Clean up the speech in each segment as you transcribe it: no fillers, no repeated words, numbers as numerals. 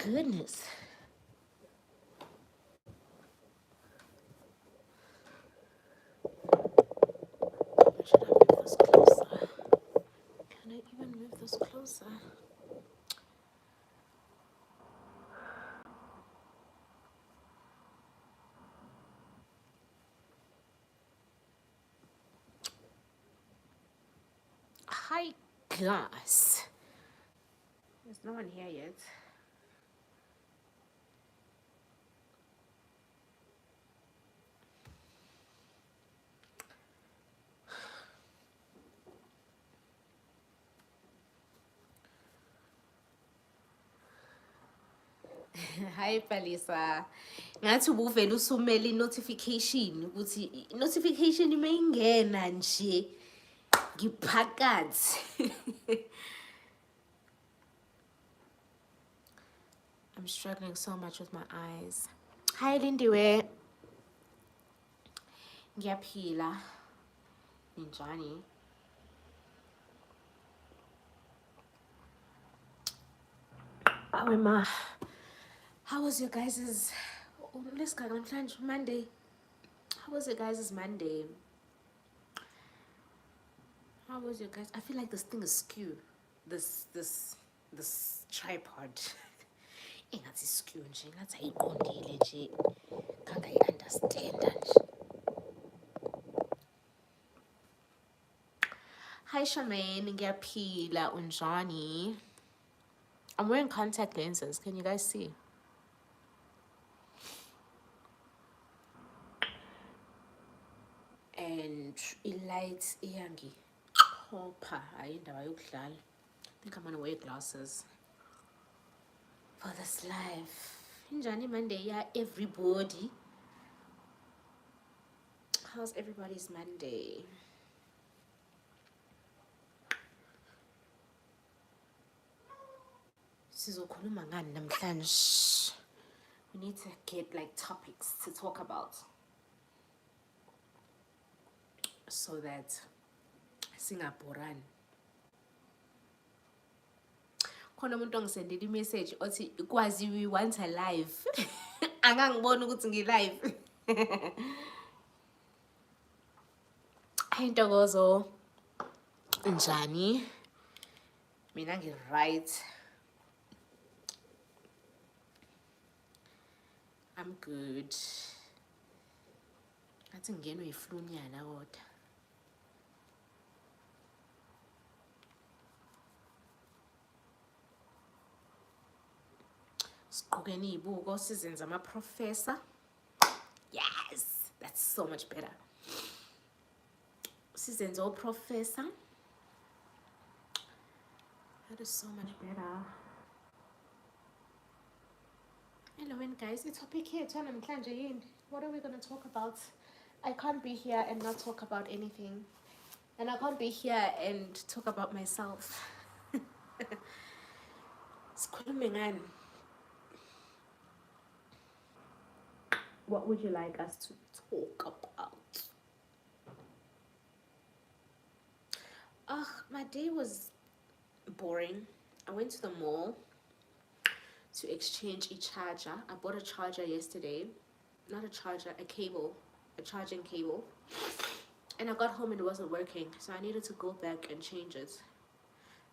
goodness. Or should I move this closer? Can I even move this closer? Hi, guys. There's no one here yet. Hi Palisa. Ngathi ubuvela usumela i-notification ukuthi i-notification mayingena nje ngiphakathi. I'm struggling so much with my eyes. Hi Lindiwe. Ngiyaphila. Ninjani? How was your guys's Monday? How was your guys's Monday? How was your guys? I feel like this thing is skew. This tripod. Engathi skew nje, ngathi ayiqondile nje. Kanga understand nje. Hi Charmaine, ngiyaphila unjani? I'm wearing contact lenses. Can you guys see? And lights iyangi chopper ayindaba yokudlala. I think I'm gonna wear glasses for this live. Injani Monday, yeah, everybody. How's everybody's Monday? Sizokhuluma ngani namhlanje? We need to get like topics to talk about so that singabhorani. Khona umuntu ongisendela i-message othi ikwazi we want a live. Angangibona ukuthi ngi-live. Hi Ntokozo. Njani? Mina ngi-right. I'm good. Ngathi ngingenwe yiflunyana kodwa. Siqhukene izibuko sizenza ama-professor. Yes, that's so much better. Sizenza o-professor. That is so much better. Hello guys, the topic here, what are we going to talk about? I can't be here and not talk about anything. And I can't be here and talk about myself. What would you like us to talk about? My day was boring. I went to the mall to exchange a charger. I bought a charger yesterday. Not a charger, a cable. A charging cable. And I got home and it wasn't working. So I needed to go back and change it.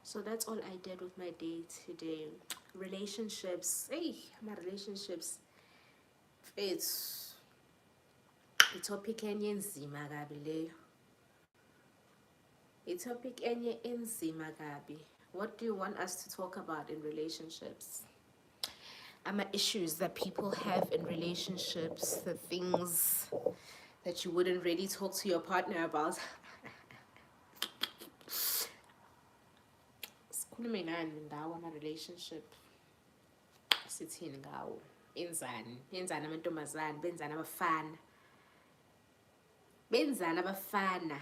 So that's all I did with my day today. Relationships. Hey, my relationships. It's a topic enye nzima kabi leyo. A topic enye enzima kabi. What do you want us to talk about in relationships? Issues that people have in relationships, the things that you wouldn't really talk to your partner about. Sikhulume ngani ngawo ama-relationship. Sithini ngawo? Yenzani amantombazane, benzani abafana. Benzani abafana.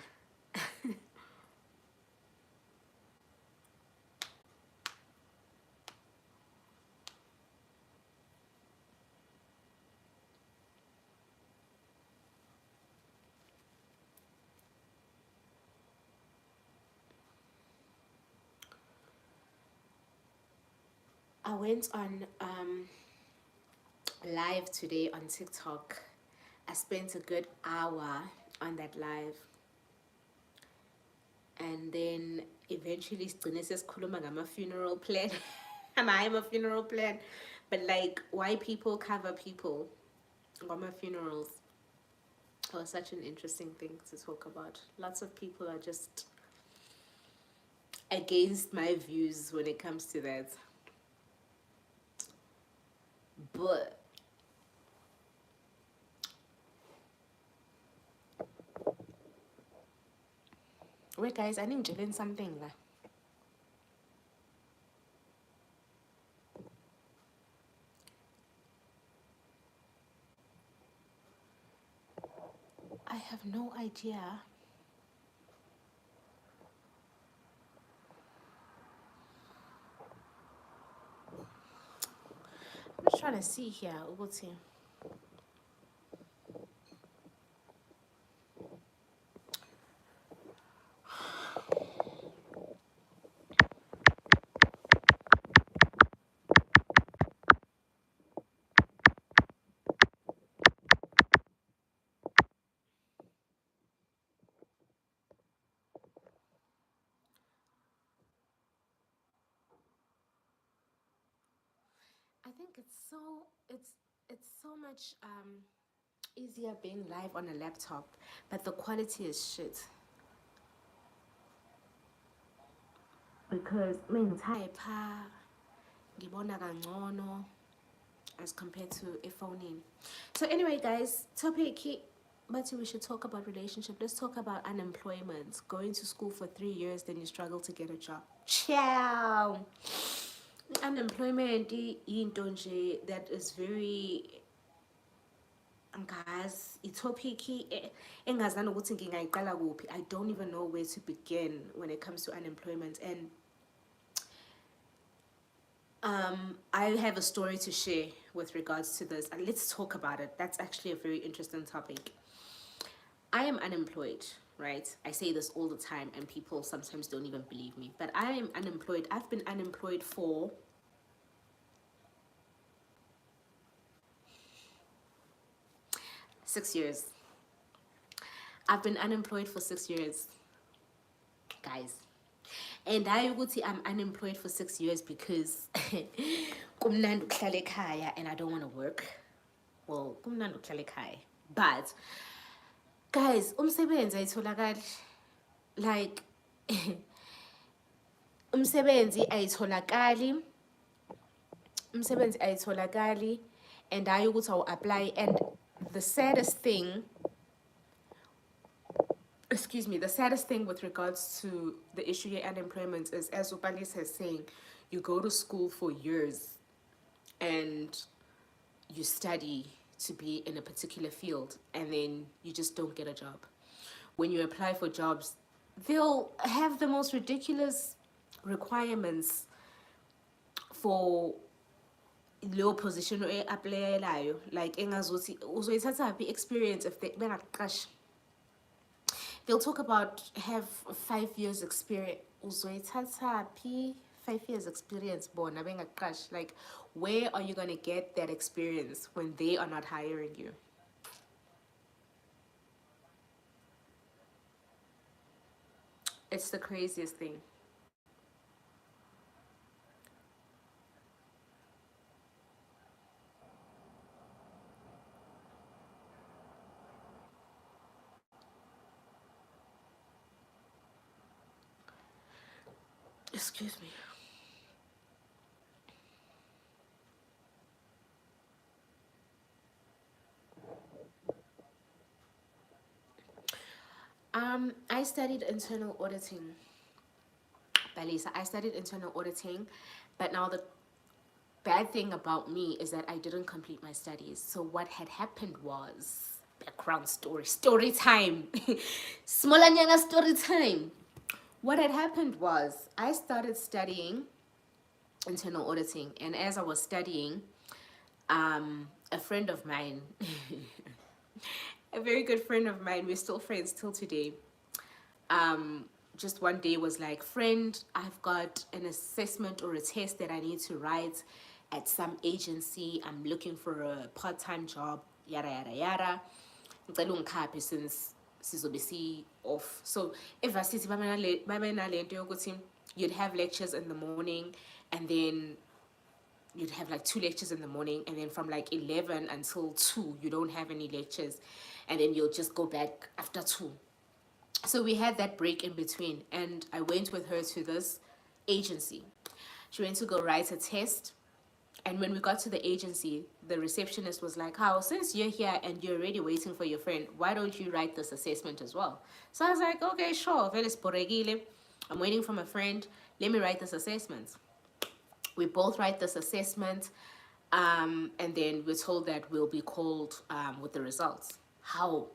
I went on live today on TikTok. I spent a good hour on that live, and then eventually sigcine sesikhuluma ngama funeral plan. And I am a funeral plan, but like why people cover people ngama funerals was such an interesting thing to talk about. Lots of people are just against my views when it comes to that. But wait guys, I need to learn something lah. I have no idea. I'm just trying to see here. What's here? I think it's so much easier being live on a laptop, but the quality is shit. Because type ngibona kangcono as compared to a phone in. So anyway guys, topic but we should talk about relationship. Let's talk about unemployment. Going to school for 3 years, then you struggle to get a job. Ciao. Unemployment into nje that is very guys itopic engazani ukuthi ngingayiqala kuphi. I don't even know where to begin when it comes to unemployment, and I have a story to share with regards to this, and let's talk about it. That's actually a very interesting topic. I am unemployed, right? I say this all the time and people sometimes don't even believe me, but I am unemployed. I've been unemployed for 6 years. I've been unemployed for 6 years, guys. And I'm unemployed for 6 years because kumnandi ukuhlala ekhaya and I don't want to work. Well, kumnandi ukuhlala ekhaya. But guys, umsebenzi ayitholakali. Like umsebenzi ayitholakali and I will apply, and the saddest thing with regards to the issue of unemployment is, as Upalis has saying, you go to school for years and you study to be in a particular field and then you just don't get a job. When you apply for jobs, they'll have the most ridiculous requirements for low position or apply like engazuthi uzoyithatha happy experience if they bengaqashi. They'll talk about have 5 years experience. Uzoyithatha happy 5 years experience bona bengaqashi. Like where are you going to get that experience when they are not hiring you? It's the craziest thing. Excuse me. I studied internal auditing. Balisa, I studied internal auditing, but now the bad thing about me is that I didn't complete my studies. So what had happened was, background story time. Smolanyanga story time. What had happened was I started studying internal auditing, and as I was studying, a friend of mine, a very good friend of mine, we're still friends till today, just one day was like, friend, I've got an assessment or a test that I need to write at some agency. I'm looking for a part-time job, yada yada yada. Ngicela ungikhaphe since sizobe off. So evarsity babenalento yokuthi you'd have lectures in the morning, and then you'd have like 2 lectures in the morning, and then from like 11 until 2 you don't have any lectures, and then you'll just go back after 2. So we had that break in between, and I went with her to this agency. She went to go write a test, and when we got to the agency, the receptionist was like, "How, since you're here and you're already waiting for your friend, why don't you write this assessment as well?" So I was like, "Okay, sure, very sporegile. I'm waiting for my friend. Let me write this assessment." We both write this assessment, and then we're told that we'll be called with the results. How?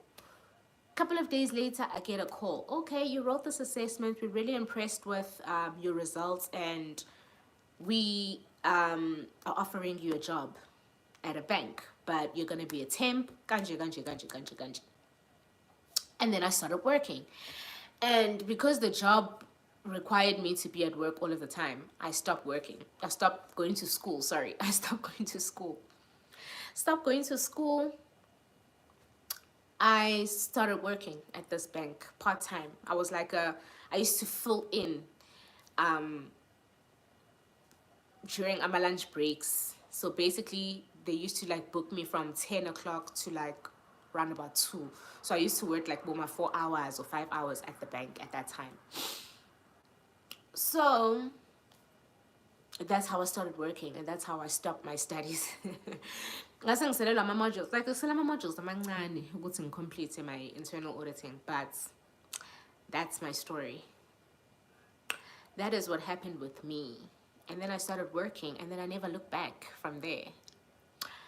Couple of days later, I get a call. "Okay, you wrote this assessment. We're really impressed with your results, and we are offering you a job at a bank, but you're gonna be a temp. Kanje, kanje, kanje, kanje, kanje." And then I started working, and because the job required me to be at work all of the time, I stopped working. I stopped going to school. Sorry, I stopped going to school. Stopped going to school. I started working at this bank part-time. I was like I used to fill in during my lunch breaks. So basically they used to like book me from 10 o'clock to like around about 2. So I used to work like my 4 hours or 5 hours at the bank at that time. So that's how I started working, and that's how I stopped my studies. Ngase ngiselelwa ama-modules, like ngisela ama-modules amancane ukuthi ngicomplete my internal auditing, but that's my story. That is what happened with me. And then I started working, and then I never looked back from there.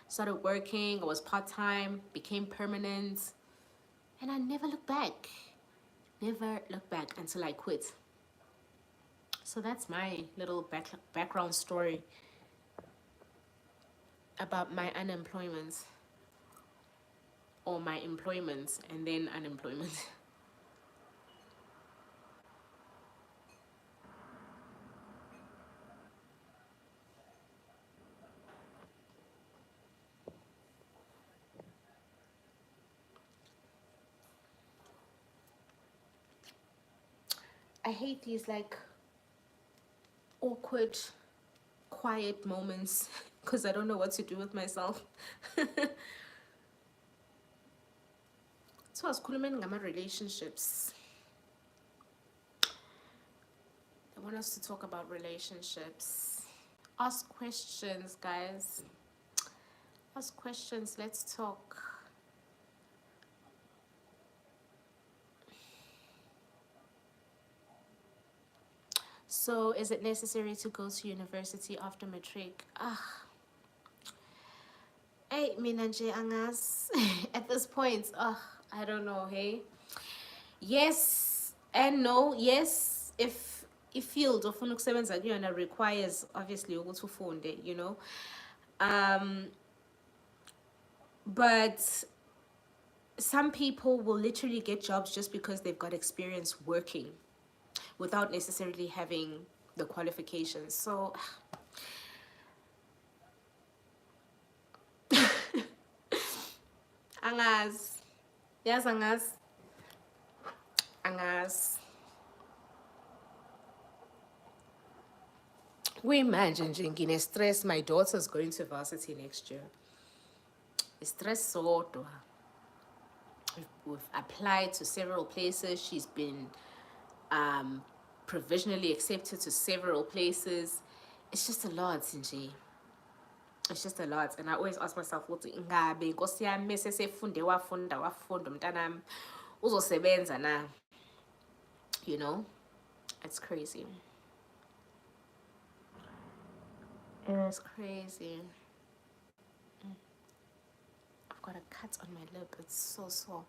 Started working, I was part-time, became permanent, and I never looked back. Never looked back until I quit. So that's my little background story about my unemployment, or my employment and then unemployment. I hate these like awkward, quiet moments because I don't know what to do with myself. So I was calling about relationships. I want us to talk about relationships. Ask questions, guys. Ask questions. Let's talk. So, is it necessary to go to university after matric? Hey, minanje angas. At this point, I don't know. Hey, yes and no. Yes, if field of ukusebenza kuyona requires obviously ukuthi ufunde, you know. But some people will literally get jobs just because they've got experience working without necessarily having the qualifications. So angas, yes, angas. We imagine ngine stress. My daughter's going to varsity next year. Stress sodwa. We've applied to several places. She's been provisionally accepted to several places. It's just a lot, Sinji. It's just a lot. And I always ask myself, what ingabe Nkosi yami mase sefunde wafunda umntanami uzosebenza na? You know? It's crazy. It is crazy. I've got a cut on my lip. It's so sore.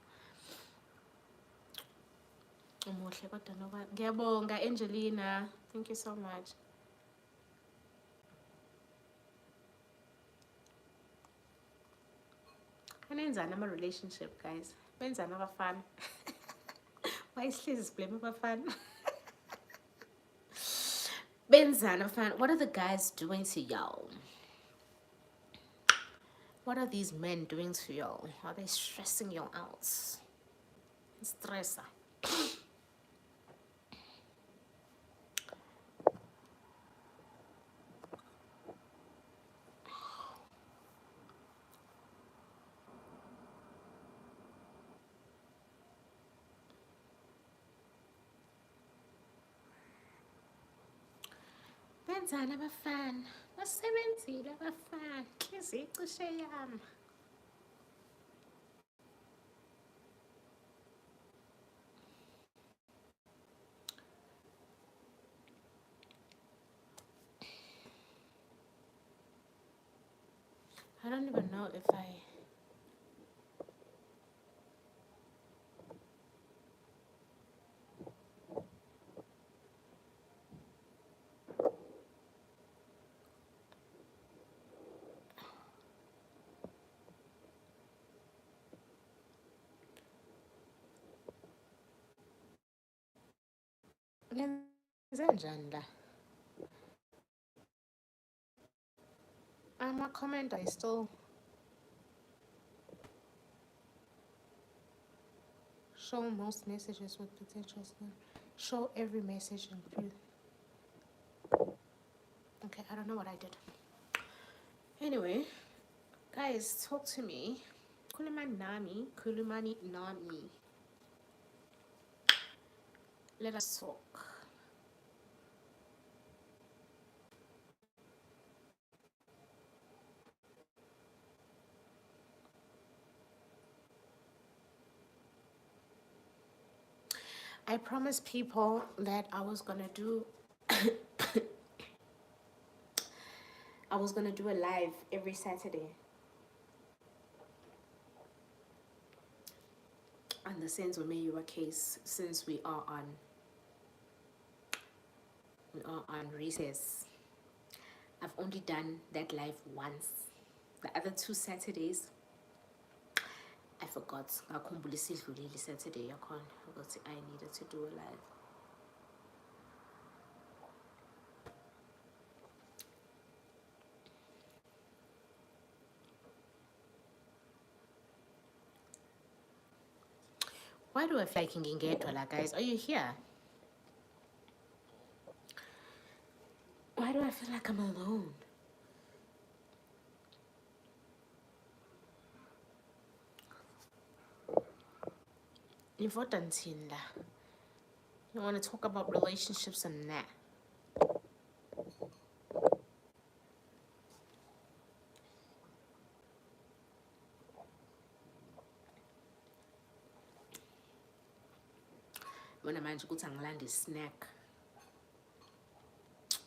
Ngiyabonga, Angelina. Thank you so much. Anenzani ama relationship, guys? Benzani abafana? Why is this blame abafana? Benzana fan, what are the guys doing to y'all? What are these men doing to y'all? Are they stressing you out? Stressa. Benzana bafana. Basebenzile bafana. Inhliziyo icishe yami. I don't even know if I... Ngenzenjani la? My comment I still show most messages with potential spam. Show every message include. Okay, I don't know what I did. Anyway, guys, talk to me. Kulumani nami, kulumani nami. Let us talk. I promised people that I was gonna do a live every Saturday on the Senzo Meyiwa case, since we are on recess. I've only done that live once. The other 2 Saturdays I forgot. Ngakhumbula isidlulile Saturday yakhona ukuthi I needed to do a live. Why do I feel like ngingedwa, guys? Are you here? Why do I feel like I'm alone? Important in la. You want to talk about relationships and that. When I manage to go to land a snack,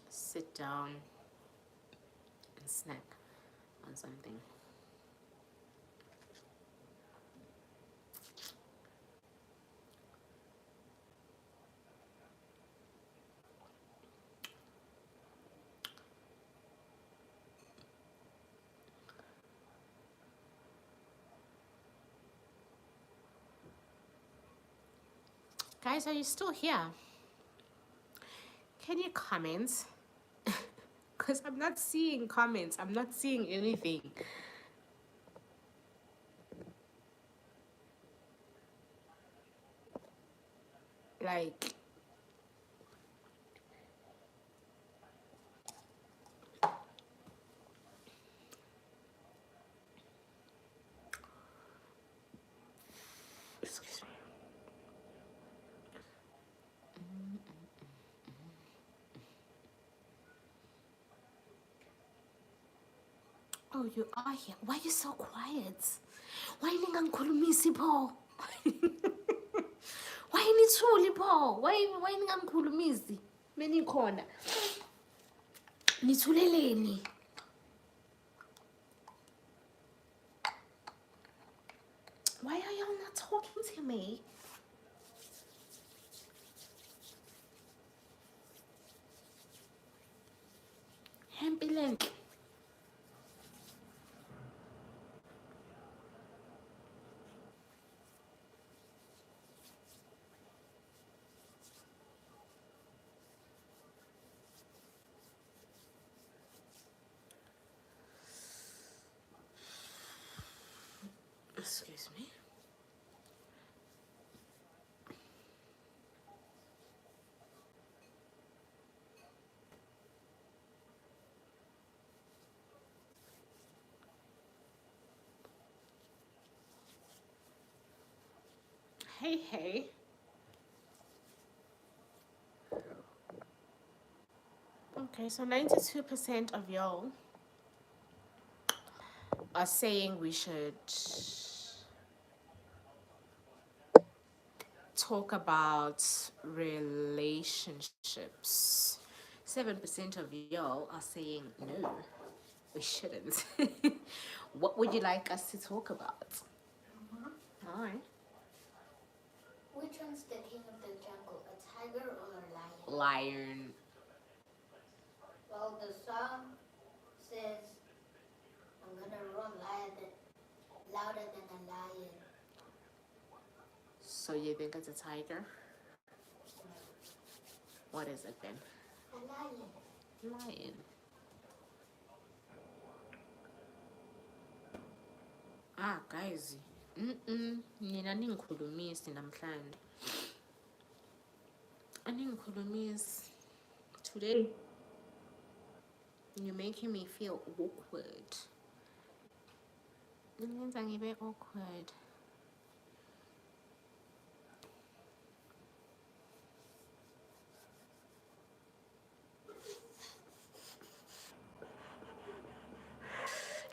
sit down and snack on something. Guys, are you still here? Can you comment? Because I'm not seeing comments. I'm not seeing anything. Like, excuse me. Oh, you are here. Why are you so quiet? Why ningangikhulumisi pho? Why nithuli pho? Why ningangikhulumisi? Menikhona. Nithuleleni. Why are y'all not talking to me? Hempilent. Excuse me. Hey, hey. Okay, so 92% of y'all are saying we should talk about relationships. 7% of y'all are saying no, we shouldn't. What would you like us to talk about? All right. Which one's the king of the jungle, a tiger or a lion? Lion. Well, the song says, I'm gonna roar louder than a lion. So you think it's a tiger? What is it then? A lion. Lion. Ah, guys. Nina ningikhulumisi namhlanje. Aningikhulumisi. Today, you're making me feel awkward. Ningenza ngibe awkward.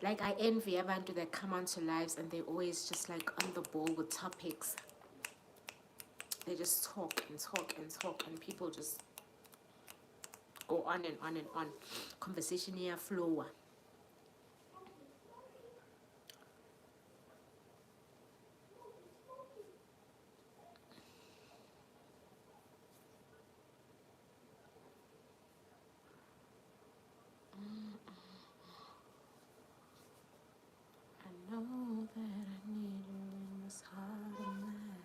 Like, I envy abantu that come onto lives and they're always just like on the ball with topics. They just talk and talk and talk, and people just go on and on and on. Conversation here flow. I know that I need you in this heart of mine.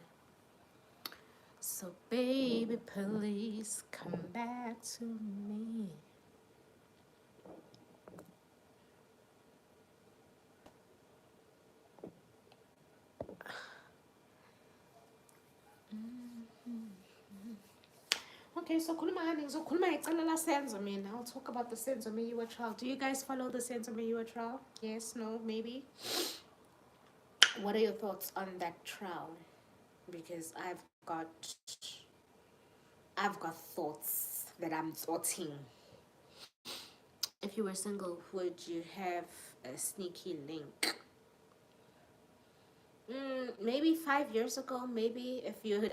So baby, please come back to me. Okay, so Senzo, man. I'll talk about the Senzo Meyiwa trial. Do you guys follow the Senzo Meyiwa trial? Yes, no, maybe? What are your thoughts on that trial? Because I've got thoughts that I'm thoughting. If you were single, would you have a sneaky link? Maybe 5 years ago, maybe if you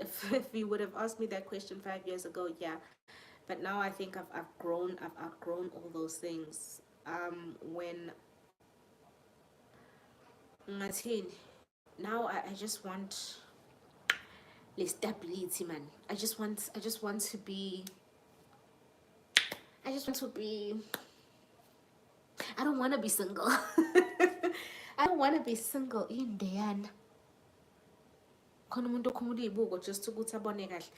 would have asked me that question 5 years ago, yeah. But now I think I've outgrown all those things. When ngathini, now I just want stability, man. I just want to be I don't want to be single. I don't want to be single in the end. Just ukuthi abone kahle.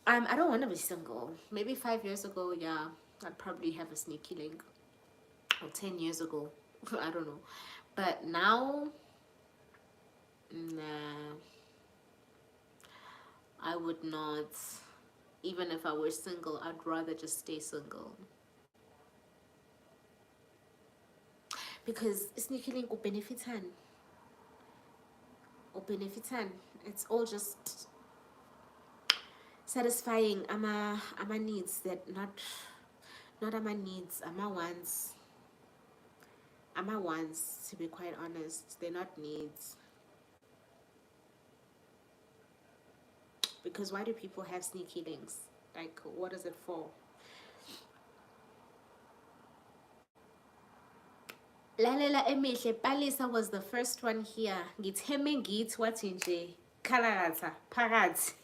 I don't want to be single. Maybe 5 years ago, yeah, I'd probably have a sneaky link. Or 10 years ago, I don't know. But now, nah, I would not. Even if I were single, I'd rather just stay single. Because sneaky link or benefitan. It's all just satisfying ama needs that not ama needs, ama wants, to be quite honest. They're not needs. Because why do people have sneaky links? Like, what is it for? Lalela emihle, Palisa was the first one here. Ngitheme ngithi wathi nje khalakatha phakathi.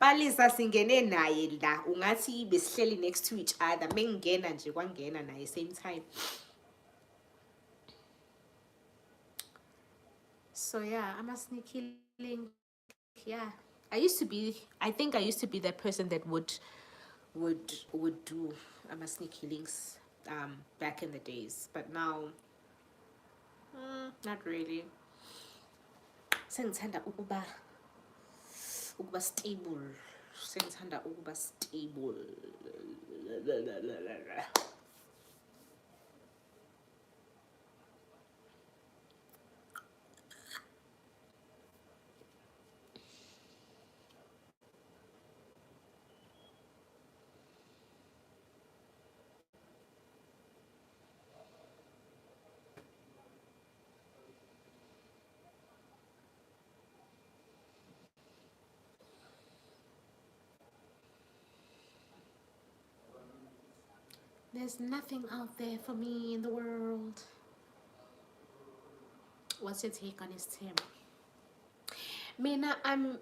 Palisa singene naye la, ungathi besihleli next to each other. Mengena nje kwangena naye same time. So yeah, I'm a sneaky link. Yeah. I think I used to be that person that would do I'm a sneaky links back in the days. But now not really. sengithanda ukuba stable. Sengithanda ukuba stable. There's nothing out there for me in the world. What's your take on his team? Mina, I'm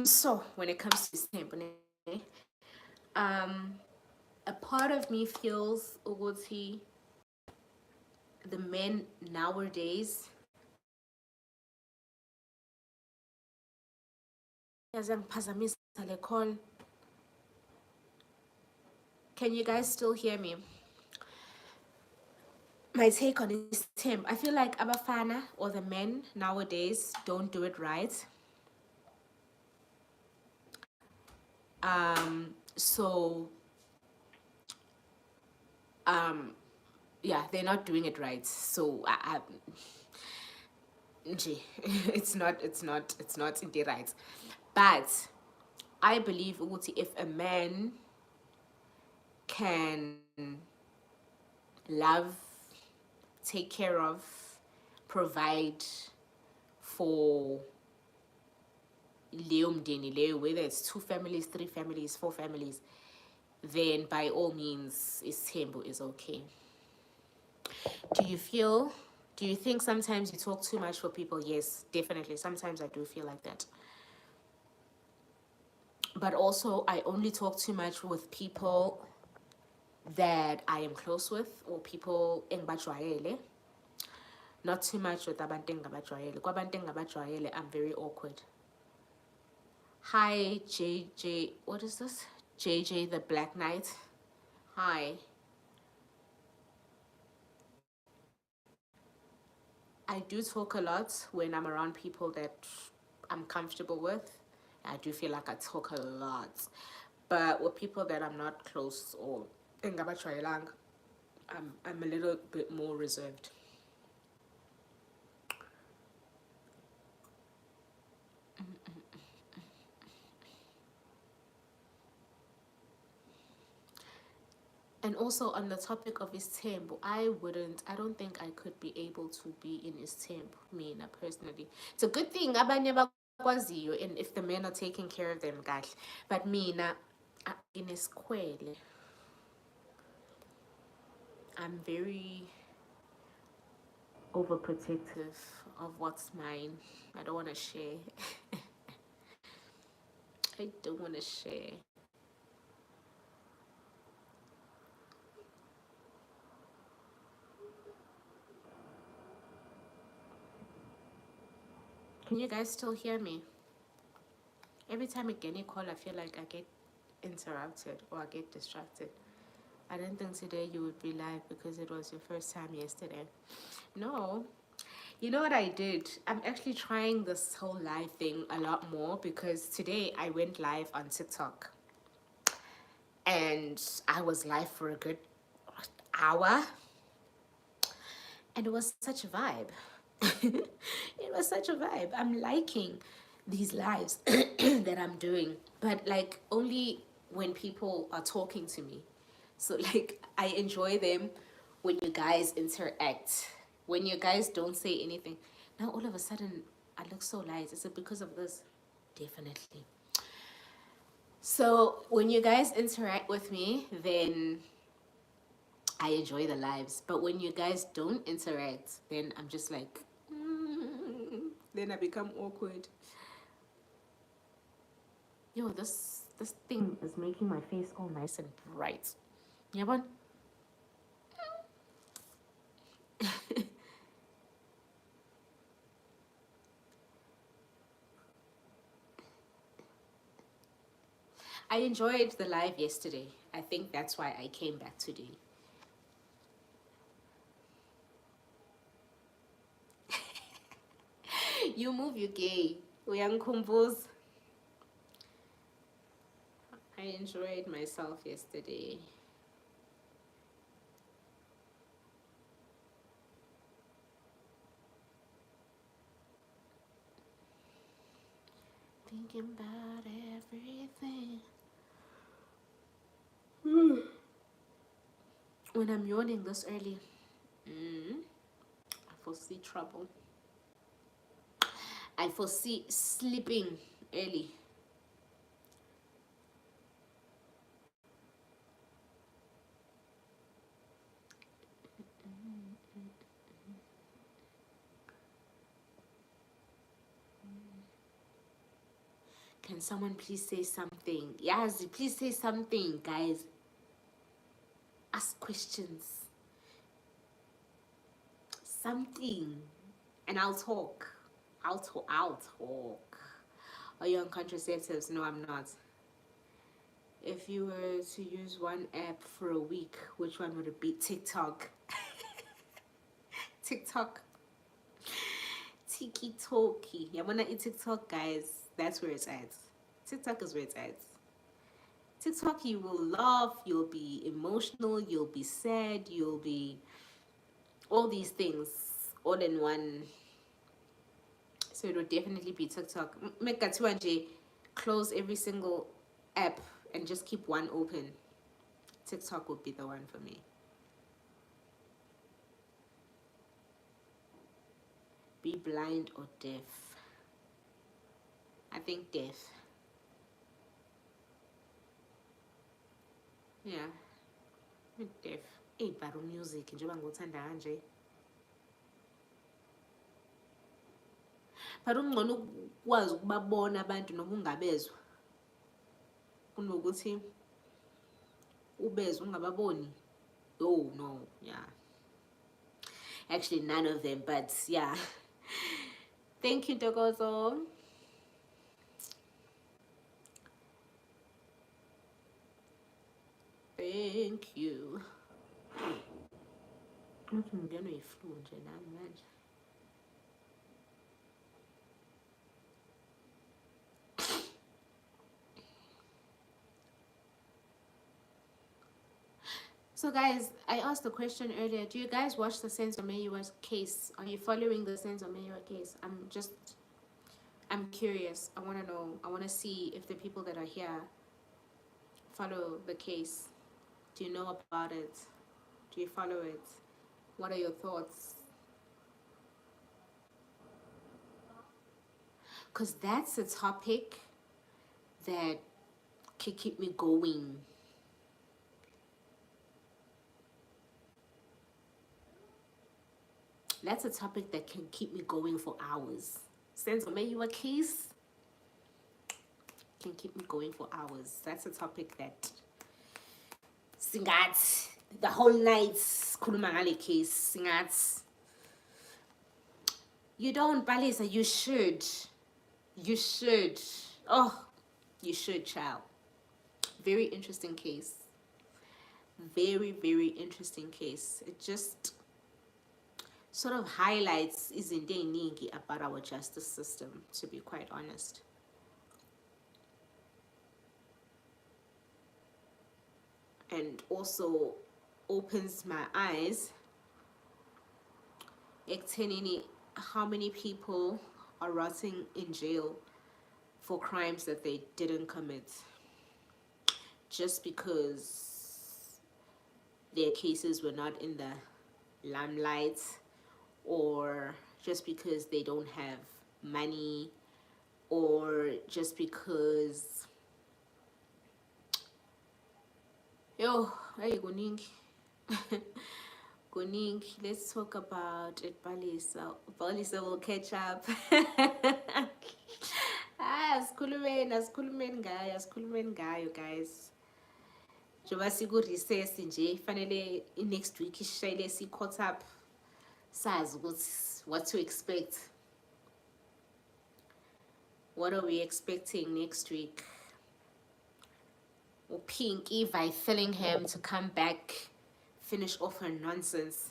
so when it comes to his team. A part of me feels ukuthi the men nowadays can you guys still hear me? My take on this Tim, I feel like abafana or the men nowadays don't do it right. So yeah, they're not doing it right. So it's not indeed right. But I believe ukuthi if a man can love, take care of, provide for leyo mdeni leyo, whether it's 2 families, 3 families, 4 families, then by all means isithembu is okay. Do you think sometimes you talk too much for people? Yes, definitely. Sometimes I do feel like that. But also I only talk too much with people that I am close with, or people engibajwayele. Not too much with abantu engingabajwayele. Kwabantu engingabajwayele, I'm very awkward. Hi, JJ. What is this? JJ the Black Knight. Hi. I do talk a lot when I'm around people that I'm comfortable with. I do feel like I talk a lot. But with people that I'm not close or engabajwayelang, I'm a little bit more reserved. And also on the topic of his temp, I don't think I could be able to be in his temp, mina personally. It's a good thing, abanye bakwaziyo, and if the men are taking care of them, guys. But mina, in his kwele, I'm very overprotective of what's mine. I don't want to share. I don't want to share. Can you guys still hear me? Every time I get a call, I feel like I get interrupted or I get distracted. I didn't think today you would be live because it was your first time yesterday. No. You know what I did? I'm actually trying this whole live thing a lot more because today I went live on TikTok. And I was live for a good hour. And it was such a vibe. It was such a vibe. I'm liking these lives that I'm doing. But like only when people are talking to me. So like I enjoy them when you guys interact. When you guys don't say anything. Now all of a sudden I look so light. Is it because of this? Definitely. So when you guys interact with me, then I enjoy the lives. But when you guys don't interact, then I'm just like, then I become awkward. Yo, this thing is making my face all nice and bright. Yeah, one. I enjoyed the live yesterday. I think that's why I came back today. You move, you gay. Uyangikhumbuza. I enjoyed myself yesterday. Thinking about everything. When I'm yawning this early, I foresee trouble. I foresee sleeping early. Can someone please say something? Yes, please say something, guys. Ask questions. Something. And I'll talk. I'll talk. Are you on contraceptives? No, I'm not. If you were to use one app for a week, which one would it be? TikTok. TikTok. Tiki Toki. Yeah, when I eat TikTok, guys, that's where it's at. TikTok is where it's at. TikTok, you will laugh, you'll be emotional, you'll be sad, you'll be all these things all in one. So it would definitely be TikTok. Make a 200, close every single app and just keep one open. TikTok would be the one for me. Be blind or deaf? I think deaf. Yeah, deaf. Hey, baro music njengoba ngothanda kanje. But ungcono ukwazi ukubabona abantu noma ungabezwa kunokuthi ubezwe ungababoni. Oh no, yeah. Actually, none of them, but yeah. Thank you, Dogozo. Thank you. Ngingenwe yi-flu nje nami manje. So guys, I asked the question earlier, do you guys watch the Senzo Meyiwa case? Are you following the Senzo Meyiwa case? I'm curious. I want to know. I want to see if the people that are here follow the case. Do you know about it? Do you follow it? What are your thoughts? Because that's a topic that can keep me going. That's a topic that can keep me going for hours. Senzo Meyiwa case can keep me going for hours. That's a topic that singat the whole night khuluma ngale case singat. You don't, Balisa, you should. You should. Oh, you should, child. Very interesting case. Very, very interesting case. It just sort of highlights izinto eziningi about our justice system, to be quite honest. And also opens my eyes ekuthenini how many people are rotting in jail for crimes that they didn't commit just because their cases were not in the limelight, or just because they don't have money, or just because hey kuningi. Kuningi. Let's talk about it. Balisa will catch up. asikhulumeni ngayo guys. Njengoba siku-recess nje fanele next week ishayile si-caught up sazi ukuthi what to expect. What are we expecting next week? Pinky Vi Fillingham to come back, finish off her nonsense,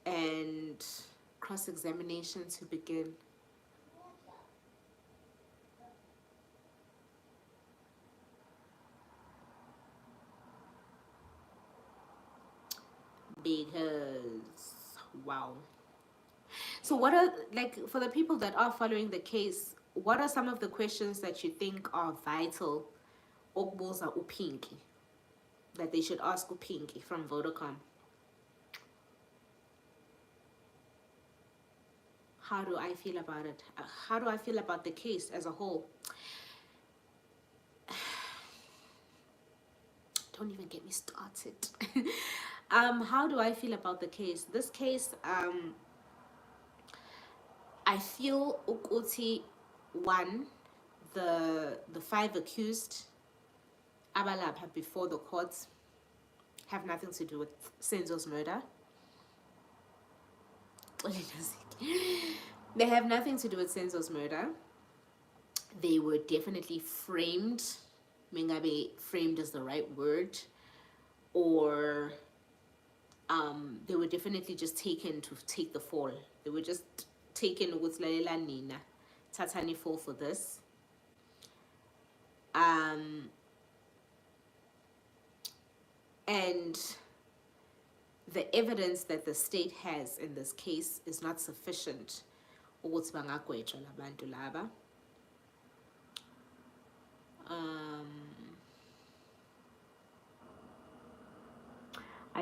and cross-examination to begin. Because, wow. So what are, like, for the people that are following the case, what are some of the questions that you think are vital okubuza uPinky, that they should ask uPinky from Vodacom? How do I feel about it? How do I feel about the case as a whole? Don't even get me started. How do I feel about the case? This case, I feel ukuthi, one, the five accused abalapha before the courts have nothing to do with Senzo's murder. They have nothing to do with Senzo's murder. They were definitely framed. Mengabe framed is the right word. Or they were definitely just taken to take the fall. They were just taken with Lalela Nina. Tatani fall for this. And the evidence that the state has in this case is not sufficient.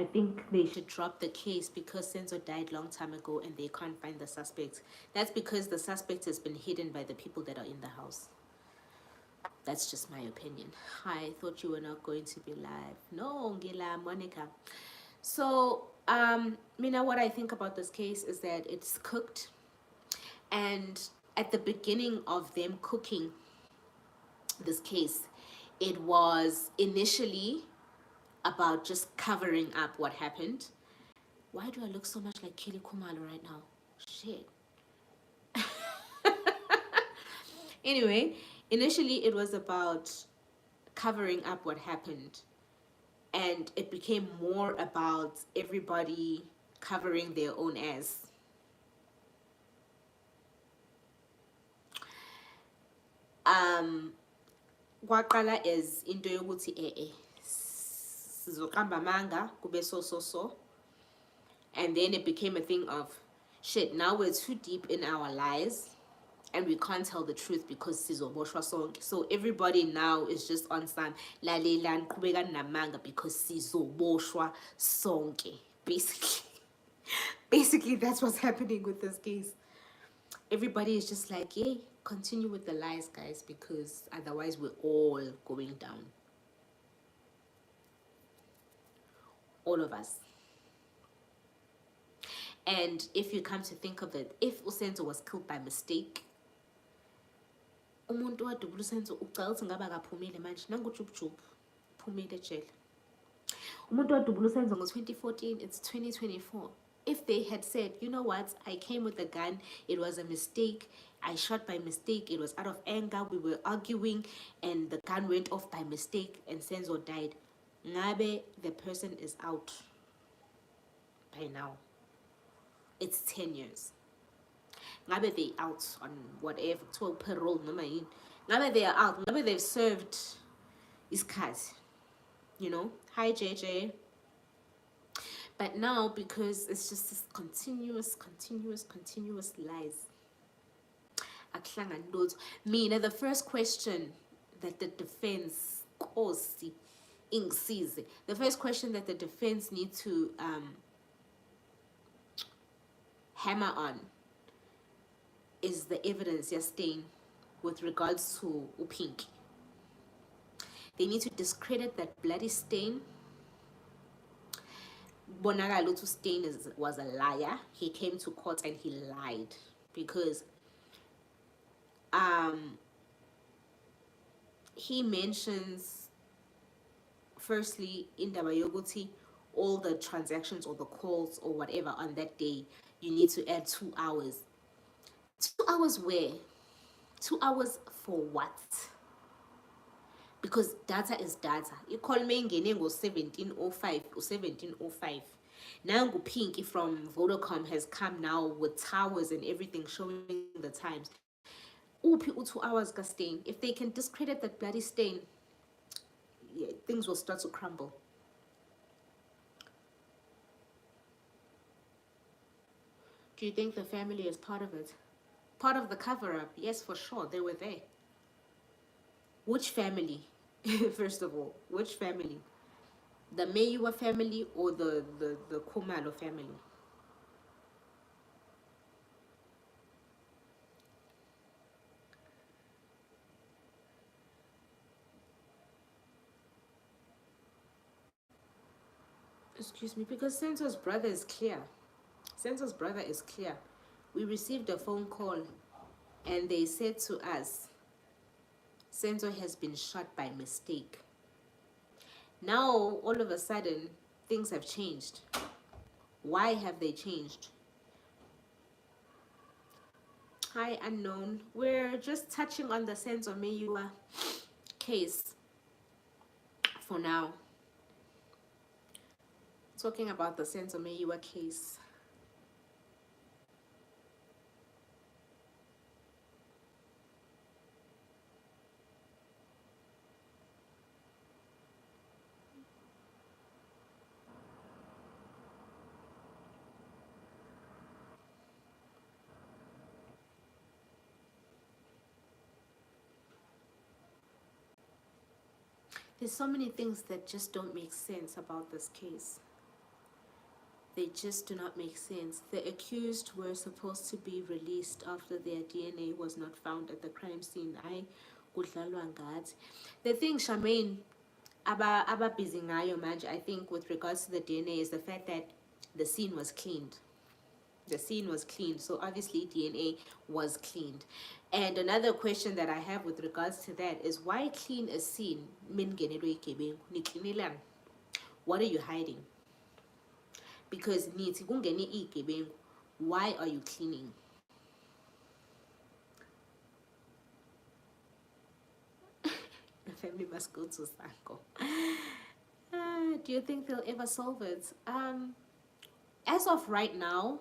I think they should drop the case because Senzo died long time ago and they can't find the suspect. That's because the suspect has been hidden by the people that are in the house. That's just my opinion. I thought you were not going to be live. No, Ngila, Monica. So, Mina, what I think about this case is that it's cooked. And at the beginning of them cooking this case, it was initially about just covering up what happened. Why do I look so much like Kelly Kumalo right now? Shit. Anyway, initially it was about covering up what happened. And it became more about everybody covering their own ass. Kwaqala is into yokuthi sizoqamba manga kube so. And then it became a thing of shit, now we're too deep in our lies and we can't tell the truth because sizoboshwa sonke. So everybody now is just on some lalela nqhubeka namanga because sizoboshwa sonke. Basically that's what's happening with this case. Everybody is just like, yay, continue with the lies, guys, because otherwise we're all going down. All of us. And if you come to think of it, if Senzo was killed by mistake, umuntu wadubula uSenzo ucela ukuthi ngabe akaphumile manje nangujubjubu phumile ejele. Umuntu wadubula uSenzo ngo-2014, it's 2024. If they had said, you know what, I came with a gun, it was a mistake, I shot by mistake, it was out of anger, we were arguing, and the gun went off by mistake, and Senzo died, ngabe the person is out by now. It's 10 years. Ngabe they out on whatever, 12 parole, ngabe they are out, ngabe they've served isikhathi, you know. Hi JJ. But now, because it's just this continuous lies. Mina, the first question that the defense, the first question that the defense need to hammer on is the evidence stain with regards to uPinky. They need to discredit that bloody stain. Bonagalo to Stain was a liar. He came to court and he lied because he mentions firstly in Dabayoguti all the transactions or the calls or whatever on that day you need to add 2 hours. 2 hours where? 2 hours for what? Because data is data. You call me ngene ngo 1705 or 1705. Nangu Pinky from Vodacom has come now with towers and everything showing the times. Upi 2 hours ka stain. If they can discredit that bloody stain, yeah, things will start to crumble. Do you think the family is part of it? Part of the cover-up? Yes, for sure. They were there. Which family? First of all, which family? The Meyiwa family or the Kumalo family? Excuse me, because Senzo's brother is clear. Senzo's brother is clear. We received a phone call and they said to us, Senzo has been shot by mistake. Now, all of a sudden, things have changed. Why have they changed? Hi, unknown. We're just touching on the Senzo Meyiwa case for now. Talking about the Senzo Meyiwa case. There's so many things that just don't make sense about this case. They just do not make sense. The accused were supposed to be released after their DNA was not found at the crime scene. The thing, Charmaine, aba busy ngayo manje, I think, with regards to the DNA is the fact that the scene was cleaned. The scene was cleaned, so obviously DNA was cleaned. And another question that I have with regards to that is, why clean a scene? What are you hiding? Because why are you cleaning? The family must go to Sanko. Do you think they'll ever solve it? As of right now,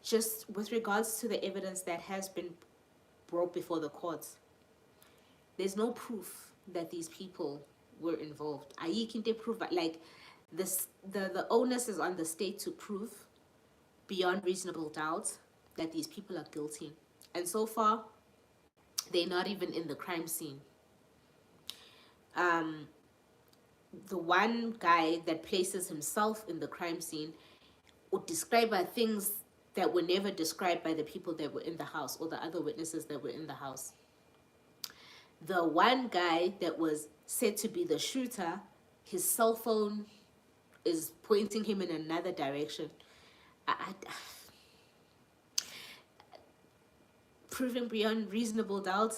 just with regards to the evidence that has been brought before the courts, there's no proof that these people were involved. Ayikinte prove, like, this, the onus is on the state to prove beyond reasonable doubt that these people are guilty. And so far, they're not even in the crime scene. The one guy that places himself in the crime scene would describe things that were never described by the people that were in the house or the other witnesses that were in the house. The one guy that was said to be the shooter, his cell phone is pointing him in another direction. Proving beyond reasonable doubt,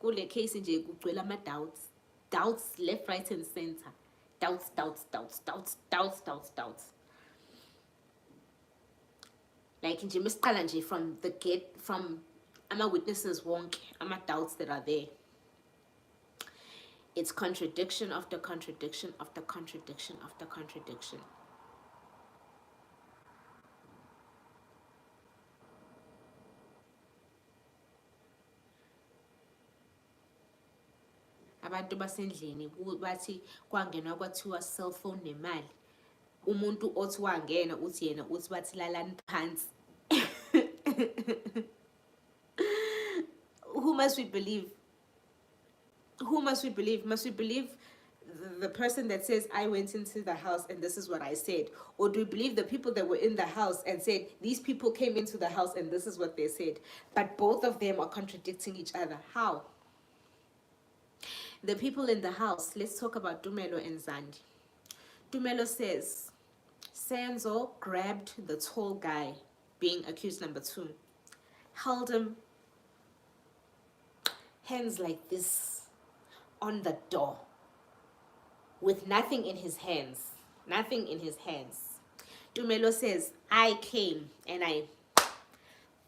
kule case nje kugcwele ama-doubts. Doubts left, right, and center. Doubts. Like nje misiqala nje from the get, from ama-witnesses wonke, ama-doubts that are there. It's contradiction after contradiction after contradiction after contradiction. Abantu basendlini bathi kwangenwa kwathiwa cellphone nemali. Umuntu othi wangena uthi yena uthi bathi lalani phansi. Who must we believe? Who must we believe? Must we believe the person that says, I went into the house and this is what I said? Or do we believe the people that were in the house and said, these people came into the house and this is what they said? But both of them are contradicting each other. How? The people in the house, let's talk about Dumelo and Zandi. Dumelo says, Senzo grabbed the tall guy, being accused number 2, held him, hands like this, on the door, with nothing in his hands. Nothing in his hands. Dumelo says, I came and I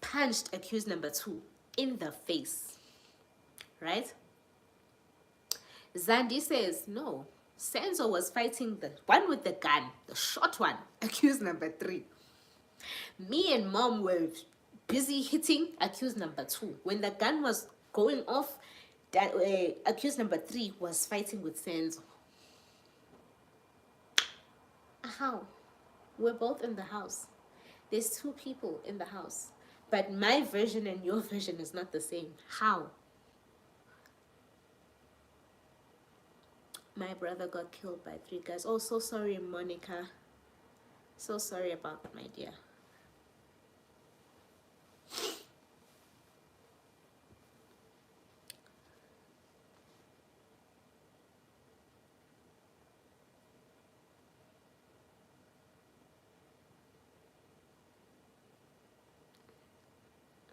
punched accused number 2 in the face. Right? Zandi says, no, Senzo was fighting the one with the gun, the short one, accused number 3. Me and mom were busy hitting accused number 2. When the gun was going off, that accused number 3 was fighting with Senzo. How? We're both in the house. There's 2 people in the house. But my version and your version is not the same. How? My brother got killed by 3 guys. Oh, so sorry, Monica. So sorry about that, my dear.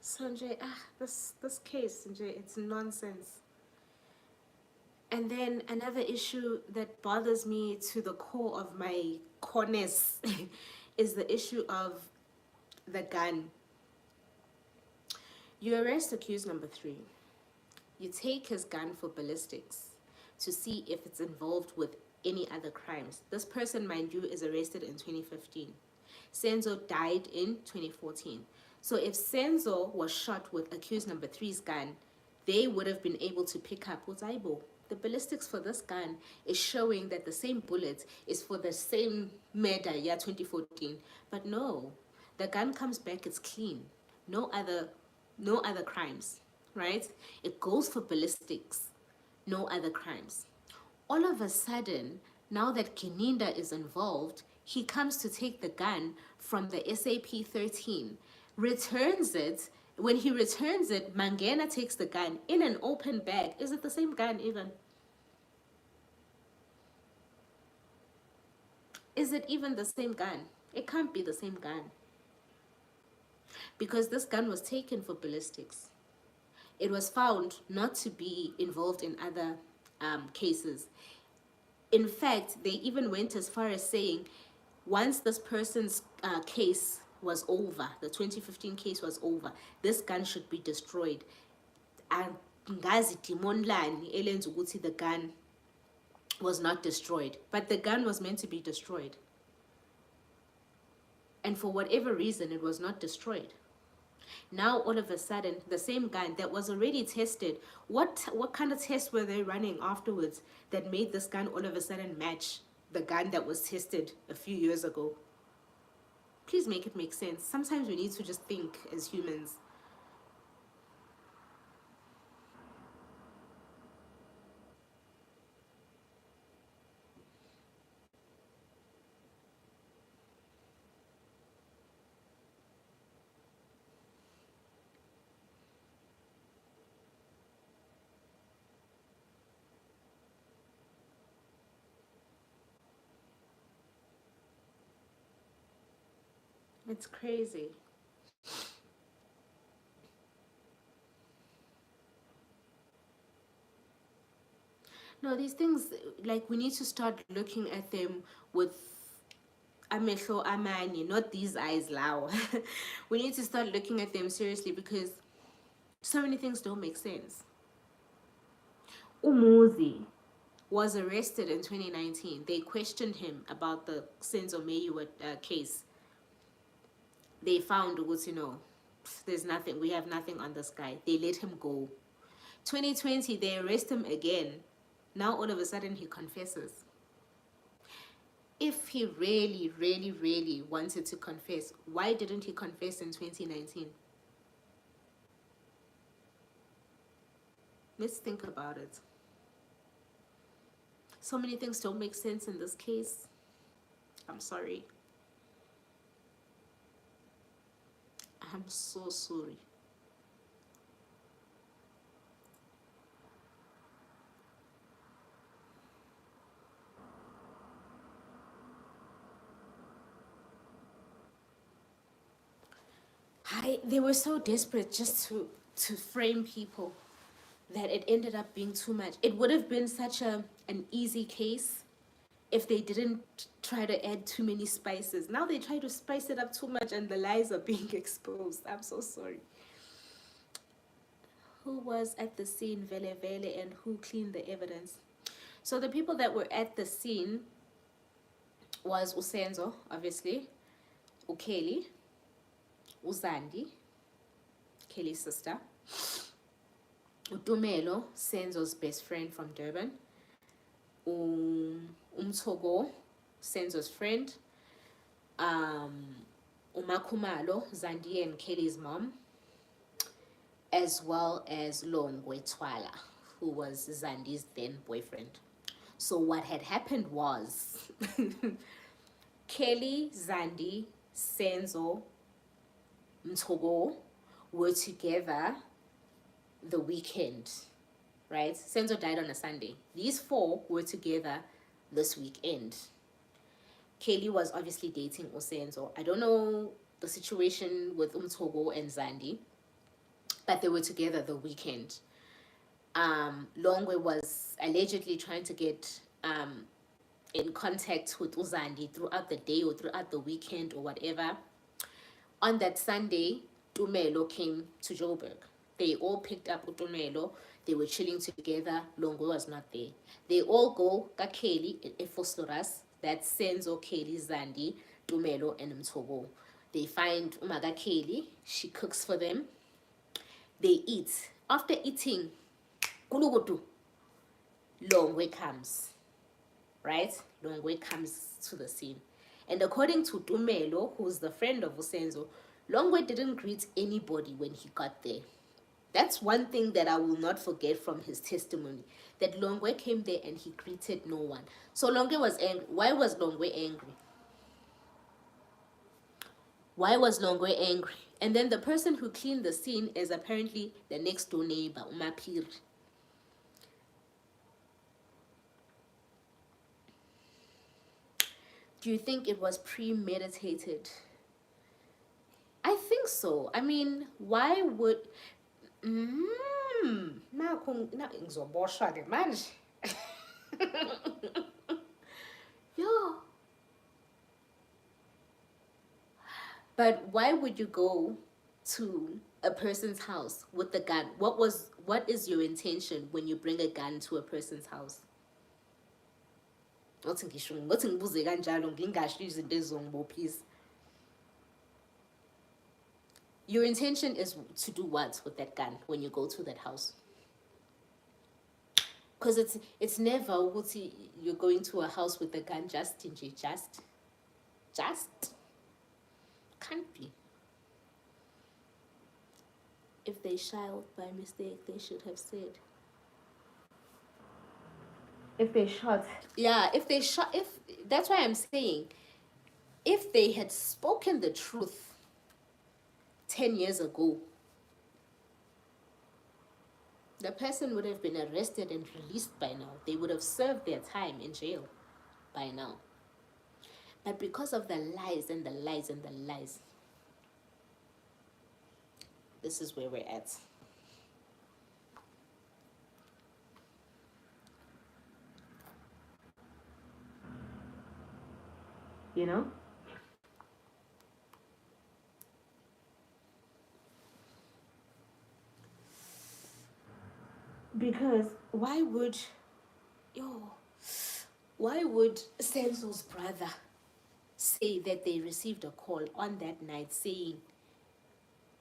Sanjay, this case, Sanjay, it's nonsense. And then another issue that bothers me to the core of my corners is the issue of the gun. You arrest accused number 3. You take his gun for ballistics to see if it's involved with any other crimes. This person, mind you, is arrested in 2015. Senzo died in 2014. So if Senzo was shot with accused number 3's gun, they would have been able to pick up Uzaibo. The ballistics for this gun is showing that the same bullet is for the same murder, 2014. But no, the gun comes back, it's clean. No other crimes, right? It goes for ballistics, no other crimes. All of a sudden, now that Kininda is involved, he comes to take the gun from the SAP-13, returns it. When he returns it, Mangena takes the gun in an open bag. Is it the same gun even? Is it even the same gun? It can't be the same gun. Because this gun was taken for ballistics. It was found not to be involved in other cases. In fact, they even went as far as saying, once this person's case was over, the 2015 case was over, this gun should be destroyed. And the gun was not destroyed, but the gun was meant to be destroyed. And for whatever reason, it was not destroyed. Now, all of a sudden, the same gun that was already tested, what kind of tests were they running afterwards that made this gun all of a sudden match the gun that was tested a few years ago? Please make it make sense. Sometimes we need to just think as humans. It's crazy. No, these things, like, we need to start looking at them with amehlo amanye, not these eyes lao. We need to start looking at them seriously because so many things don't make sense. Umuzi was arrested in 2019. They questioned him about the Senzo Meyiwa case. They found, there's nothing, we have nothing on this guy. They let him go. 2020, they arrest him again. Now all of a sudden he confesses. If he really, really, really wanted to confess, why didn't he confess in 2019? Let's think about it. So many things don't make sense in this case. I'm sorry. I'm so sorry. They were so desperate just to frame people that it ended up being too much. It would have been such an easy case if they didn't try to add too many spices. Now they try to spice it up too much and the lies are being exposed. I'm so sorry. Who was at the scene, Vele Vele, and who cleaned the evidence? So the people that were at the scene was Senzo, obviously, Kelly, Zandi, Kelly's sister, Tumelo, Senzo's best friend from Durban, Umtogo, Senzo's friend, Umakumalo, Zandi and Kelly's mom, as well as Longwe Twala, who was Zandi's then boyfriend. So what had happened was Kelly, Zandi, Senzo, Mtogo were together the weekend, right? Senzo died on a Sunday. These four were together this weekend. Kelly was obviously dating Senzo. I don't know the situation with Mtogo and Zandi, but they were together the weekend. Longwe was allegedly trying to get in contact with Uzandi throughout the day or throughout the weekend or whatever. On that Sunday, Tumelo came to Joburg. They all picked up Tumelo. They were chilling together. Longo was not there. They all go ka Kelly Efostoras. That's Senzo, Kelly, Zandi, Tumelo, and Mtogo. They find Umaga Kelly. She cooks for them. They eat. After eating, Kulugutu, Longwe comes. Right? Longwe comes to the scene. And according to Tumelo, who's the friend of Senzo, Longwe didn't greet anybody when he got there. That's one thing that I will not forget from his testimony, that Longwe came there and he greeted no one. So Longwe was angry. Why was Longwe angry? Why was Longwe angry? And then the person who cleaned the scene is apparently the next door neighbor, Umapir. Do you think it was premeditated? I think so. I mean, why would... Yeah. But why would you go to a person's house with the gun? What is your intention when you bring a gun to a person's house? Your intention is to do what with that gun when you go to that house? Because it's never you're going to a house with a gun just can't be. If they shot by mistake, they should have said. If they shot, if that's why I'm saying, if they had spoken the truth 10 years ago, the person would have been arrested and released by now. They would have served their time in jail by now. But because of the lies and the lies and the lies, this is where we're at. You know? Because why would Senzo's brother say that they received a call on that night saying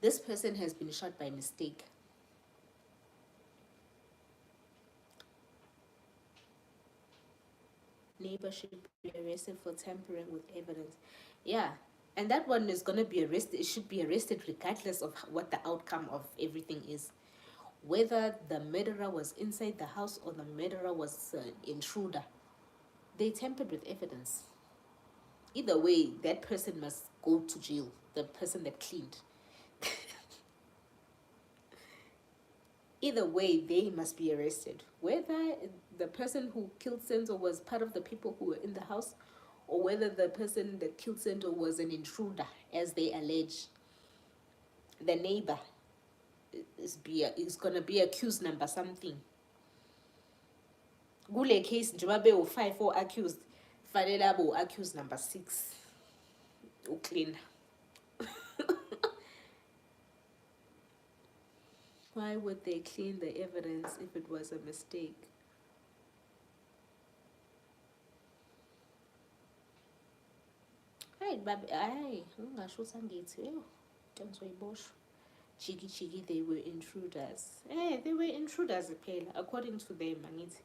this person has been shot by mistake? Neighbor should be arrested for tampering with evidence. Yeah, and that one is gonna be arrested. It should be arrested regardless of what the outcome of everything is. Whether the murderer was inside the house or the murderer was an intruder, they tampered with evidence. Either way, that person must go to jail, the person that cleaned. Either way, they must be arrested. Whether the person who killed Senzo was part of the people who were in the house, or whether the person that killed Senzo was an intruder, as they allege, the neighbor is gonna be accused number something. Gule case njengoba 5 or accused, fanele abo accused number 6. Uclean. Why would they clean the evidence if it was a mistake? Right, but I ungasho sangithi yo ngizoyiboshwa. Chiki, they were intruders. They were intruders phela, according to them, angithi.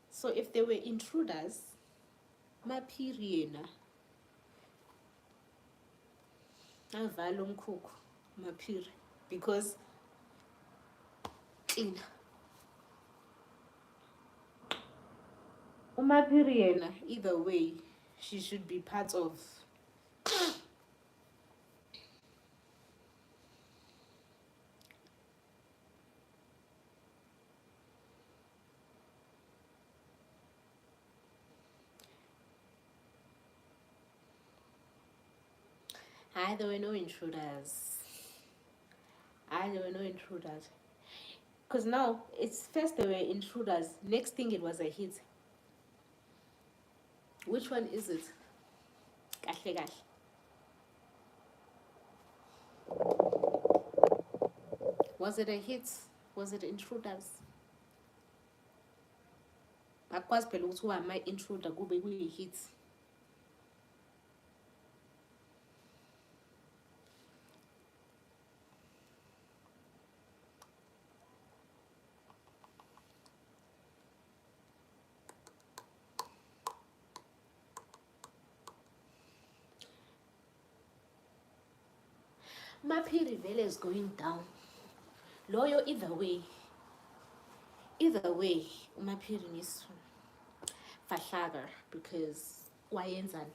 So if they were intruders, maphiri yena avala umkhukhu maphiri because clean. Umaphiri yena, either way, she should be part of. There were no intruders. There were no intruders. Because now, it's first there were intruders. Next thing, it was a hit. Which one is it? Kahle kahle. Was it a hit? Was it intruders? Akwazi phela ukuthi uhambe intruder kube kuyi-hit. Maphiri vele is going down. Loyo either way, umaphiri needs fahlaga because wayenzani?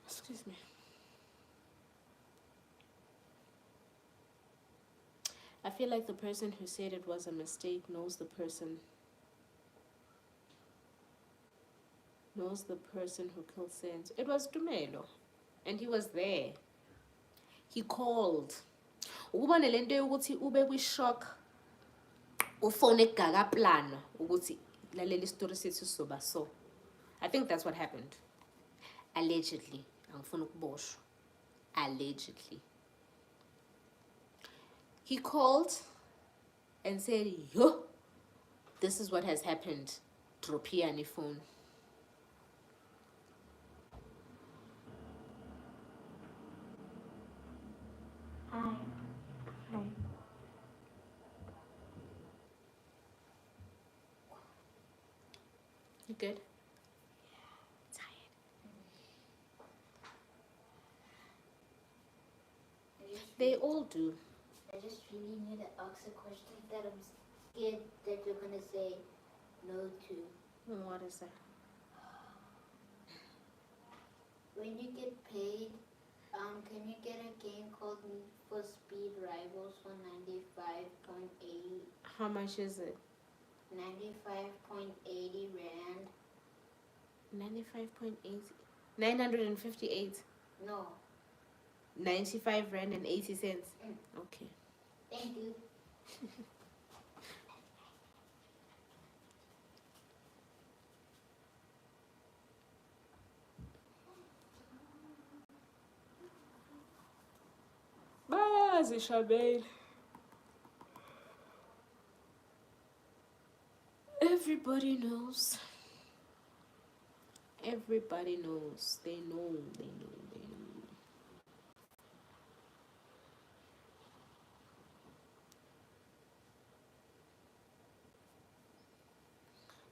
Excuse me. I feel like the person who said it was a mistake knows the person who killed Senzo. It was Dumelo, and he was there. He called. Ubone lento yokuthi ube kwi-shock ufone egaga plan ukuthi lalela story sethu soba so. I think that's what happened. Allegedly. Angifuna ukuboshwa. Allegedly. He called and said, yo, this is what has happened. Drop here on the phone. Hi. You good? They all do. I just really need to ask a question that I'm scared that you're gonna say no to. What is that? When you get paid, can you get a game called Need for Speed Rivals for 95.8? How much is it? 95.80 rand. 95.80. 958. No. 95 rand and 80 cents. Okay. Thank you. Bazi Shabel. Everybody knows. Everybody knows. They know.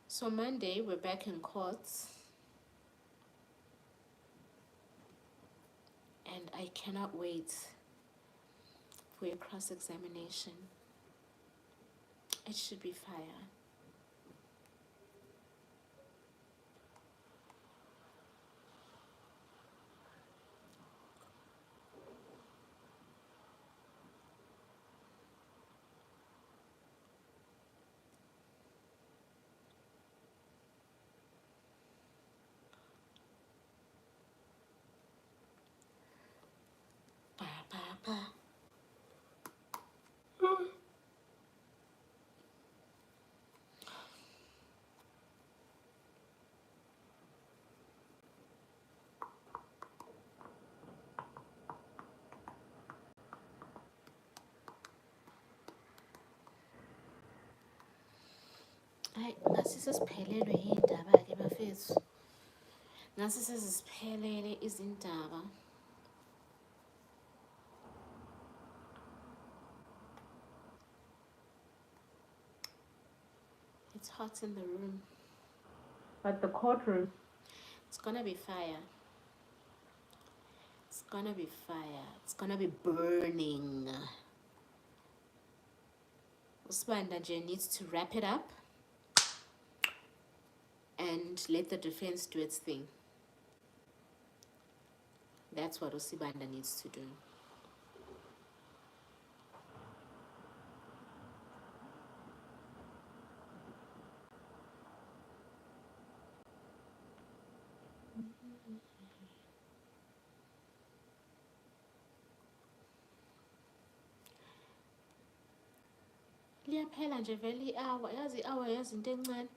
So Monday, we're back in courts. And I cannot wait for your cross-examination. It should be fire. Hayi, ngasi sesiphelelwe yindaba-ke bafethu. Ngasi sezisiphelele izindaba. It's hot in the room. But the courtroom, it's gonna be fire. It's gonna be fire. It's gonna be burning. Usibanda nje needs to wrap it up and let the defense do its thing. That's what Usibanda needs to do. Liyaphela nje vele i-hour. Yazi i-hour yazi into encane.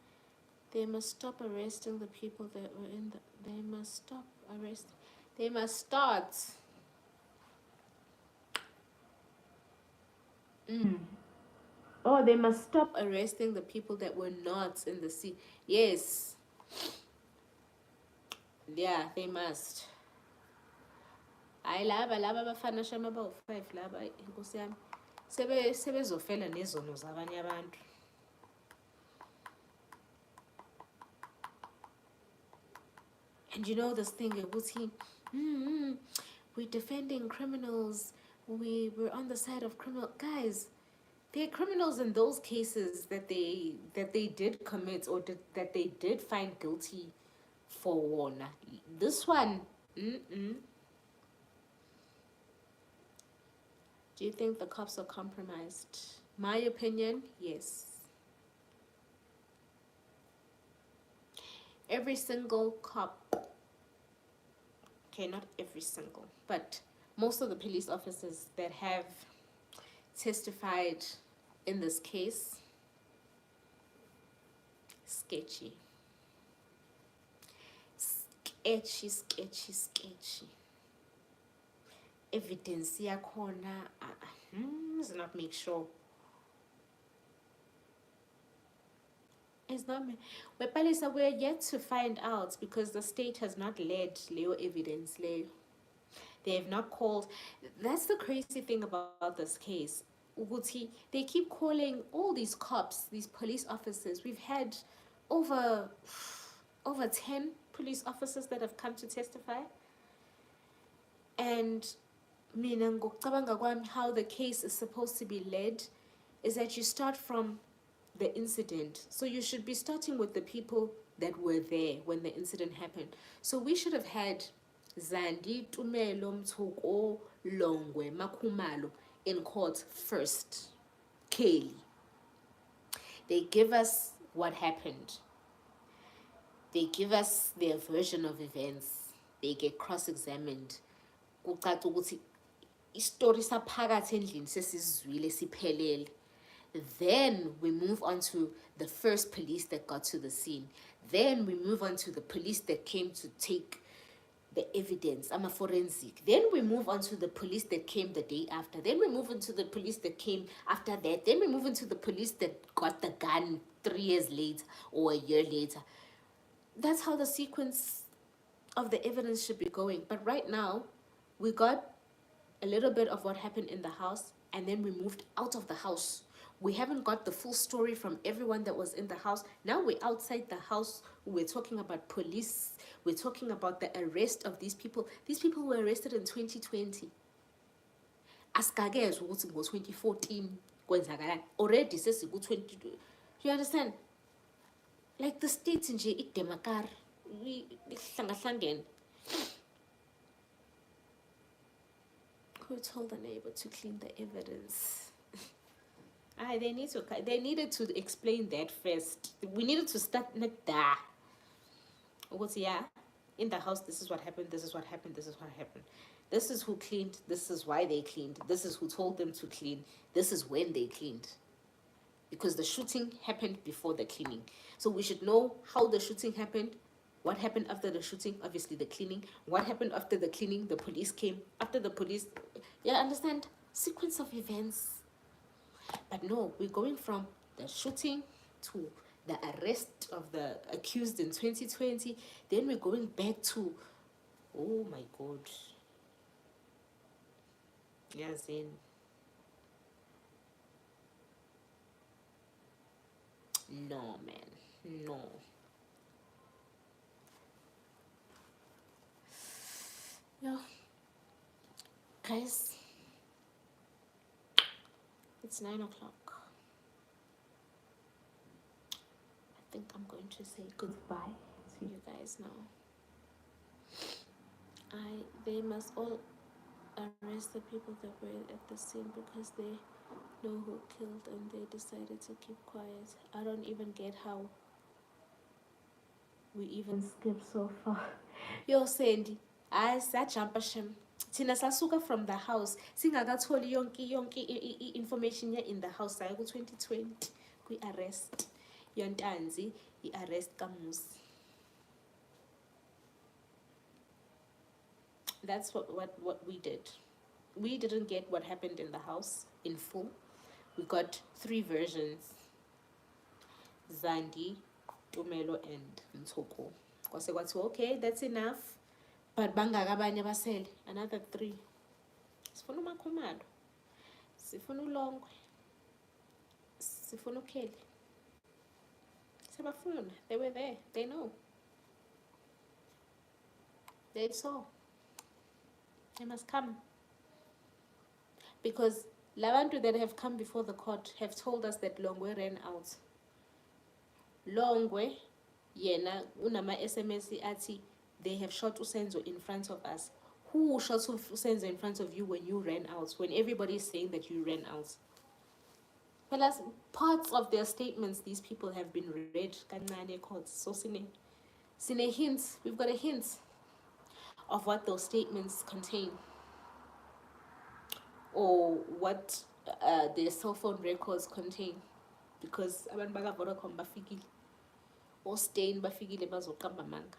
They must stop arresting the people that were in the... They must stop arresting... They must start... Oh, they must stop arresting the people that were not in the scene. Yes. Yeah, they must. Hayi laba bafana shama bawu-5 laba, inkosi yami. Sebezofela nezono zabanye abantu. And you know this thing ukuthi we're defending criminals. We're on the side of criminal guys. They're criminals in those cases that they did commit or that they did find guilty for one. This one, Do you think the cops are compromised? My opinion, yes. Every single cop, okay, not every single, but most of the police officers that have testified in this case, sketchy. Sketchy. Evidence yakhona does not make sure. It's not me. Palisa, we're yet to find out because the state has not led Leo evidence. They have not called. That's the crazy thing about this case. Uguti, they keep calling all these cops, these police officers. We've had over 10 police officers that have come to testify. And how the case is supposed to be led is that you start from the incident. So you should be starting with the people that were there when the incident happened. So we should have had Zandi, Tumelo, Mtoko, Longwe, Makumalo in court first. Kaylee. They give us what happened. They give us their version of events. They get cross-examined. Story saphakathi endlini sesizwile siphelele. Then we move on to the first police that got to the scene. Then we move on to the police that came to take the evidence. I'm a forensic. Then we move on to the police that came the day after. Then we move into the police that came after that. Then we move into the police that got the gun 3 years later or a year later. That's how the sequence of the evidence should be going. But right now, we got a little bit of what happened in the house, and then we moved out of the house. We haven't got the full story from everyone that was in the house. Now we're outside the house. We're talking about police. We're talking about the arrest of these people. These people were arrested in 2020. Askagez was in 2014. Already says 20. You understand? Like the states in it demakar. Who told the neighbor to clean the evidence? They needed to explain that first. We needed to start like that. In the house, this is what happened, this is what happened, this is what happened. This is who cleaned, this is why they cleaned, this is who told them to clean, this is when they cleaned. Because the shooting happened before the cleaning. So we should know how the shooting happened, what happened after the shooting, obviously the cleaning, what happened after the cleaning, the police came, after the police, understand? Sequence of events. But no, we're going from the shooting to the arrest of the accused in 2020. Then we're going back to, oh my God. Yes, in. No, man. No. Yeah. Guys, it's 9 o'clock. I think I'm going to say goodbye to you guys now. They must all arrest the people that were at the scene because they know who killed and they decided to keep quiet. I don't even get how we even skipped so far. Yo, Sandy, I sajumpa shem. Thina sasuka from the house singakatholi yonke information in the house sayo ku-2020 kwi-arrest yontanzi i-arrest kamusi. That's what we did. We didn't get what happened in the house in full. We got 3 versions: Zandi, Tumelo, and Ntoko. Kwase kwathiwa, okay, that's enough. But bangakabanye basele another 3. Sifuna uMakhomalo, sifuna uLongwe, sifuna uKelly. Sebafuna, they were there, they know. They saw. They must come. Because labantu that have come before the court have told us that Longwe ran out. Longwe, yena, unama SMS ati, they have shot Senzo in front of us. Who shot Senzo in front of you when you ran out? When everybody is saying that you ran out? Well, as parts of their statements, these people have been read. So, sine hints. We've got a hint of what those statements contain, or what their cell phone records contain, because abantu baka Vodacom bafikile, or Stain bafikile bazoqamba manga.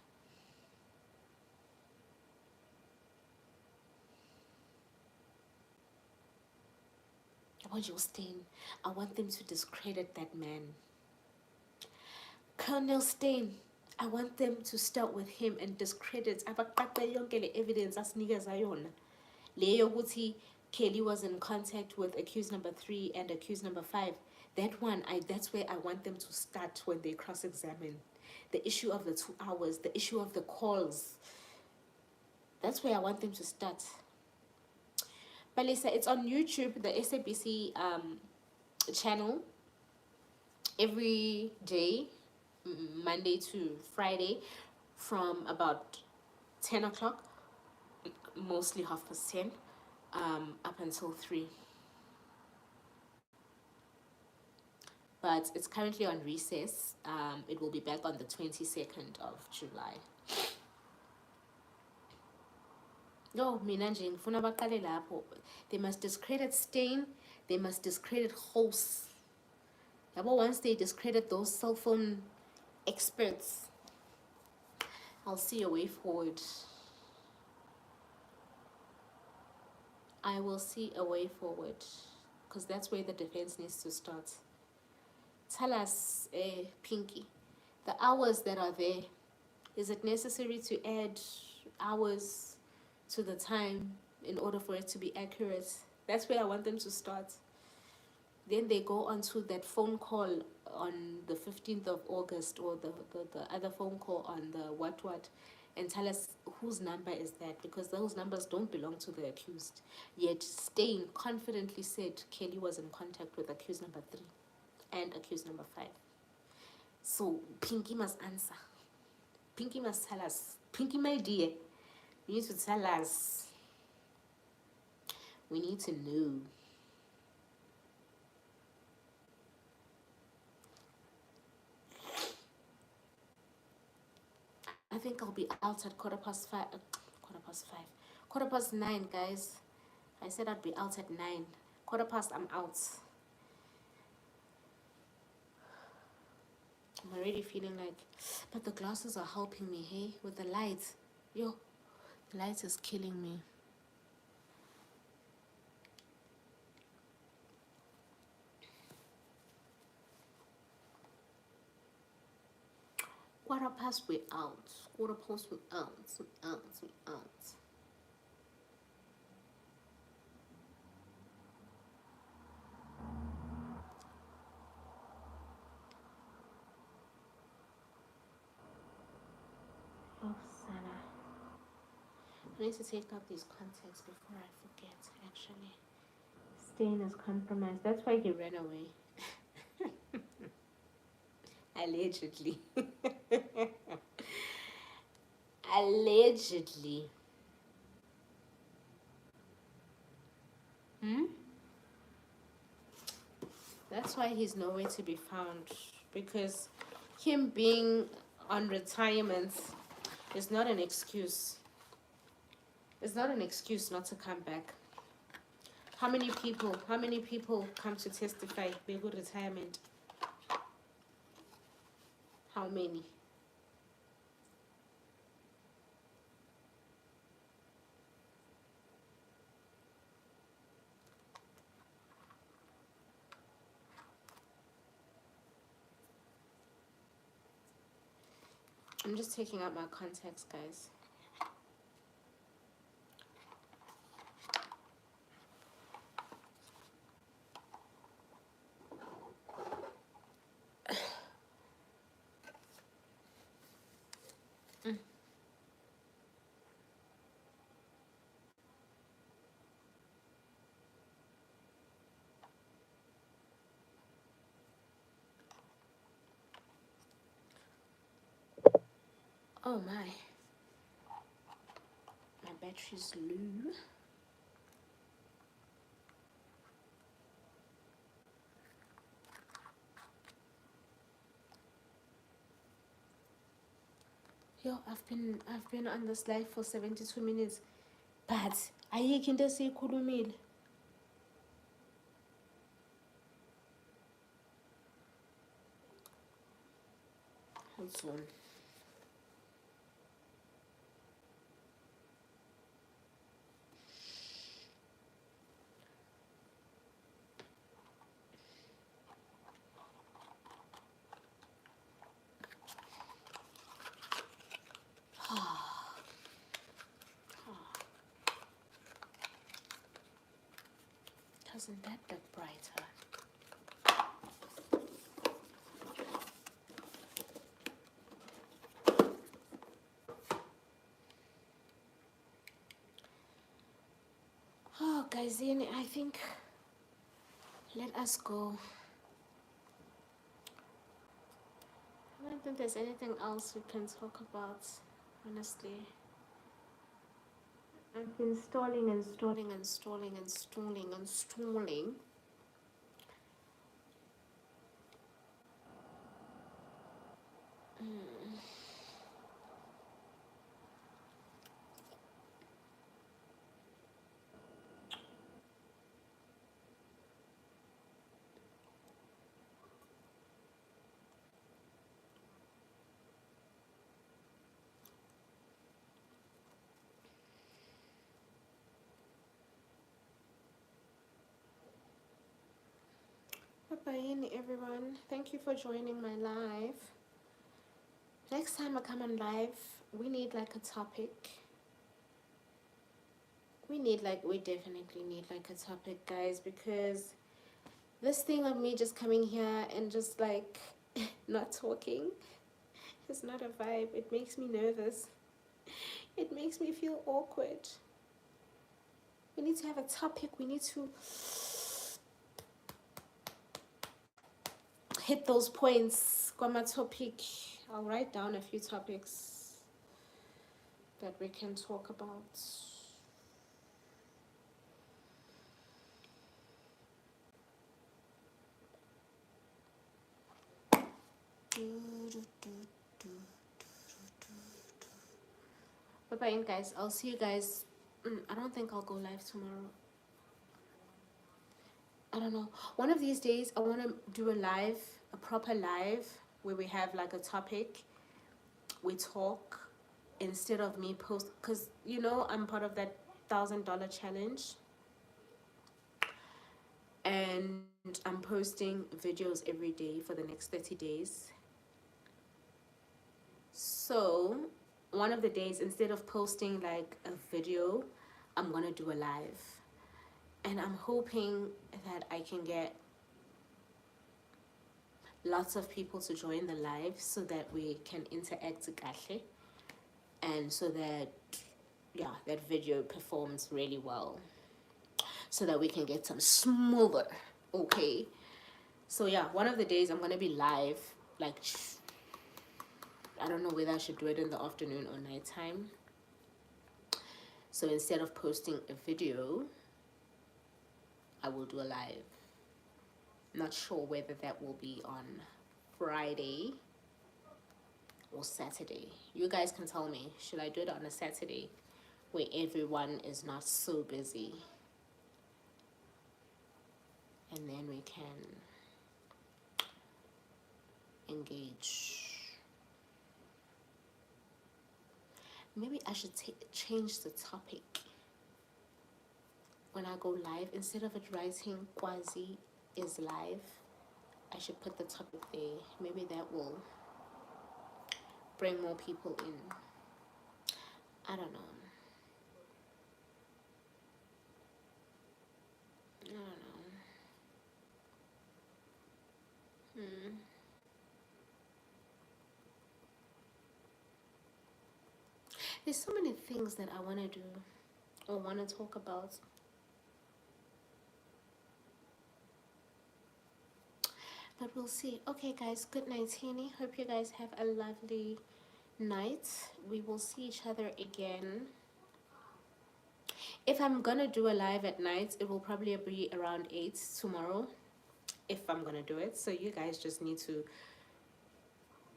I want you Stain. I want them to discredit that man. Colonel Stain, I want them to start with him and discredit abaqaqe yonke le evidence asinikeza yona. Leyo ukuthi Kelly was in contact with accused number 3 and accused number 5. That one, that's where I want them to start when they cross-examine. The issue of the 2 hours, the issue of the calls. That's where I want them to start. But Lisa, it's on YouTube, the SABC channel, every day, Monday to Friday, from about 10 o'clock, mostly 10:30, up until 3. But it's currently on recess. It will be back on the 22nd of July. No, mina nje ngifuna baqale lapho. They must discredit Stain, they must discredit hosts. Once they discredit those cell phone experts, I'll see a way forward. I will see a way forward, because that's where the defense needs to start. Tell us, Pinky, the hours that are there, is it necessary to add hours to the time in order for it to be accurate? That's where I want them to start. Then they go on to that phone call on the 15th of August, or the other phone call on the what, and tell us whose number is that, because those numbers don't belong to the accused. Yet Stain confidently said Kelly was in contact with accused number 3 and accused number 5. So Pinky must answer. Pinky must tell us. Pinky, my dear, you need to tell us. We need to know. I think I'll be out at 9, guys. I said I'd be out at 9. 9:15, I'm out. I'm already feeling like, but the glasses are helping me, hey, with the lights. Yo, the lights is killing me. Quarter past, we're out. Quarter past, we're out. We're out. We're out. Oh, Sana. I need to take out these contacts before I forget, actually. Stain is compromised. That's why he ran away. Allegedly. Allegedly. Hmm? That's why he's nowhere to be found. Because him being on retirement is not an excuse. It's not an excuse not to come back. How many people come to testify Bego retirement? How many? I'm just taking out my contacts, guys. Oh my battery's low. Yo, I've been on this live for 72 minutes. But ayikho into esiyikhulumile. Hold on. Doesn't that look brighter? Oh, guys, I think let us go. I don't think there's anything else we can talk about, honestly. I've been stalling and stalling and stalling and stalling and stalling. Bye-bye, everyone. Thank you for joining my live. Next time I come on live, we need like a topic. We definitely need like a topic, guys, because this thing of me just coming here and just like not talking is not a vibe. It makes me nervous. It makes me feel awkward. We need to have a topic. We need to hit those points. Kwama topic. I'll write down a few topics that we can talk about. Bye-bye, guys. I'll see you guys. I don't think I'll go live tomorrow. I don't know. One of these days, I want to do a proper live, where we have like a topic. We talk instead of me post, because I'm part of that $1,000 challenge, and I'm posting videos every day for the next 30 days. So one of the days, instead of posting like a video, I'm gonna do a live, and I'm hoping that I can get lots of people to join the live so that we can interact kahle, and so that that video performs really well, so that we can get some smoother. Okay, so yeah, one of the days I'm gonna be live, like, I don't know whether I should do it in the afternoon or nighttime. So instead of posting a video, I will do a live. Not sure whether that will be on Friday or Saturday. You guys can tell me, should I do it on a Saturday where everyone is not so busy? And then we can engage. Maybe I should change the topic when I go live. Instead of it writing Kwazi is live, I should put the topic there. Maybe that will bring more people in. I don't know. I don't know. There's so many things that I want to do or want to talk about. But we'll see. Okay, guys, good night, Teeny. Hope you guys have a lovely night. We will see each other again. If I'm gonna do a live at night, it will probably be around 8 tomorrow, if I'm gonna do it. So you guys just need to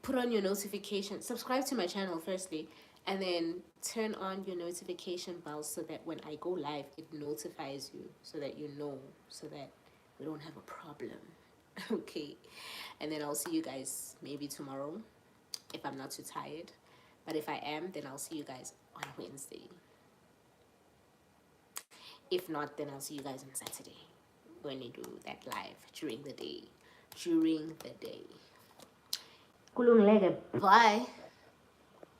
put on your notification, subscribe to my channel firstly, and then turn on your notification bell so that when I go live, it notifies you, so that you know, so that we don't have a problem. Okay, and then I'll see you guys maybe tomorrow if I'm not too tired, but if I am, then I'll see you guys on Wednesday. If not, then I'll see you guys on Saturday when we do that live during the day. Bye.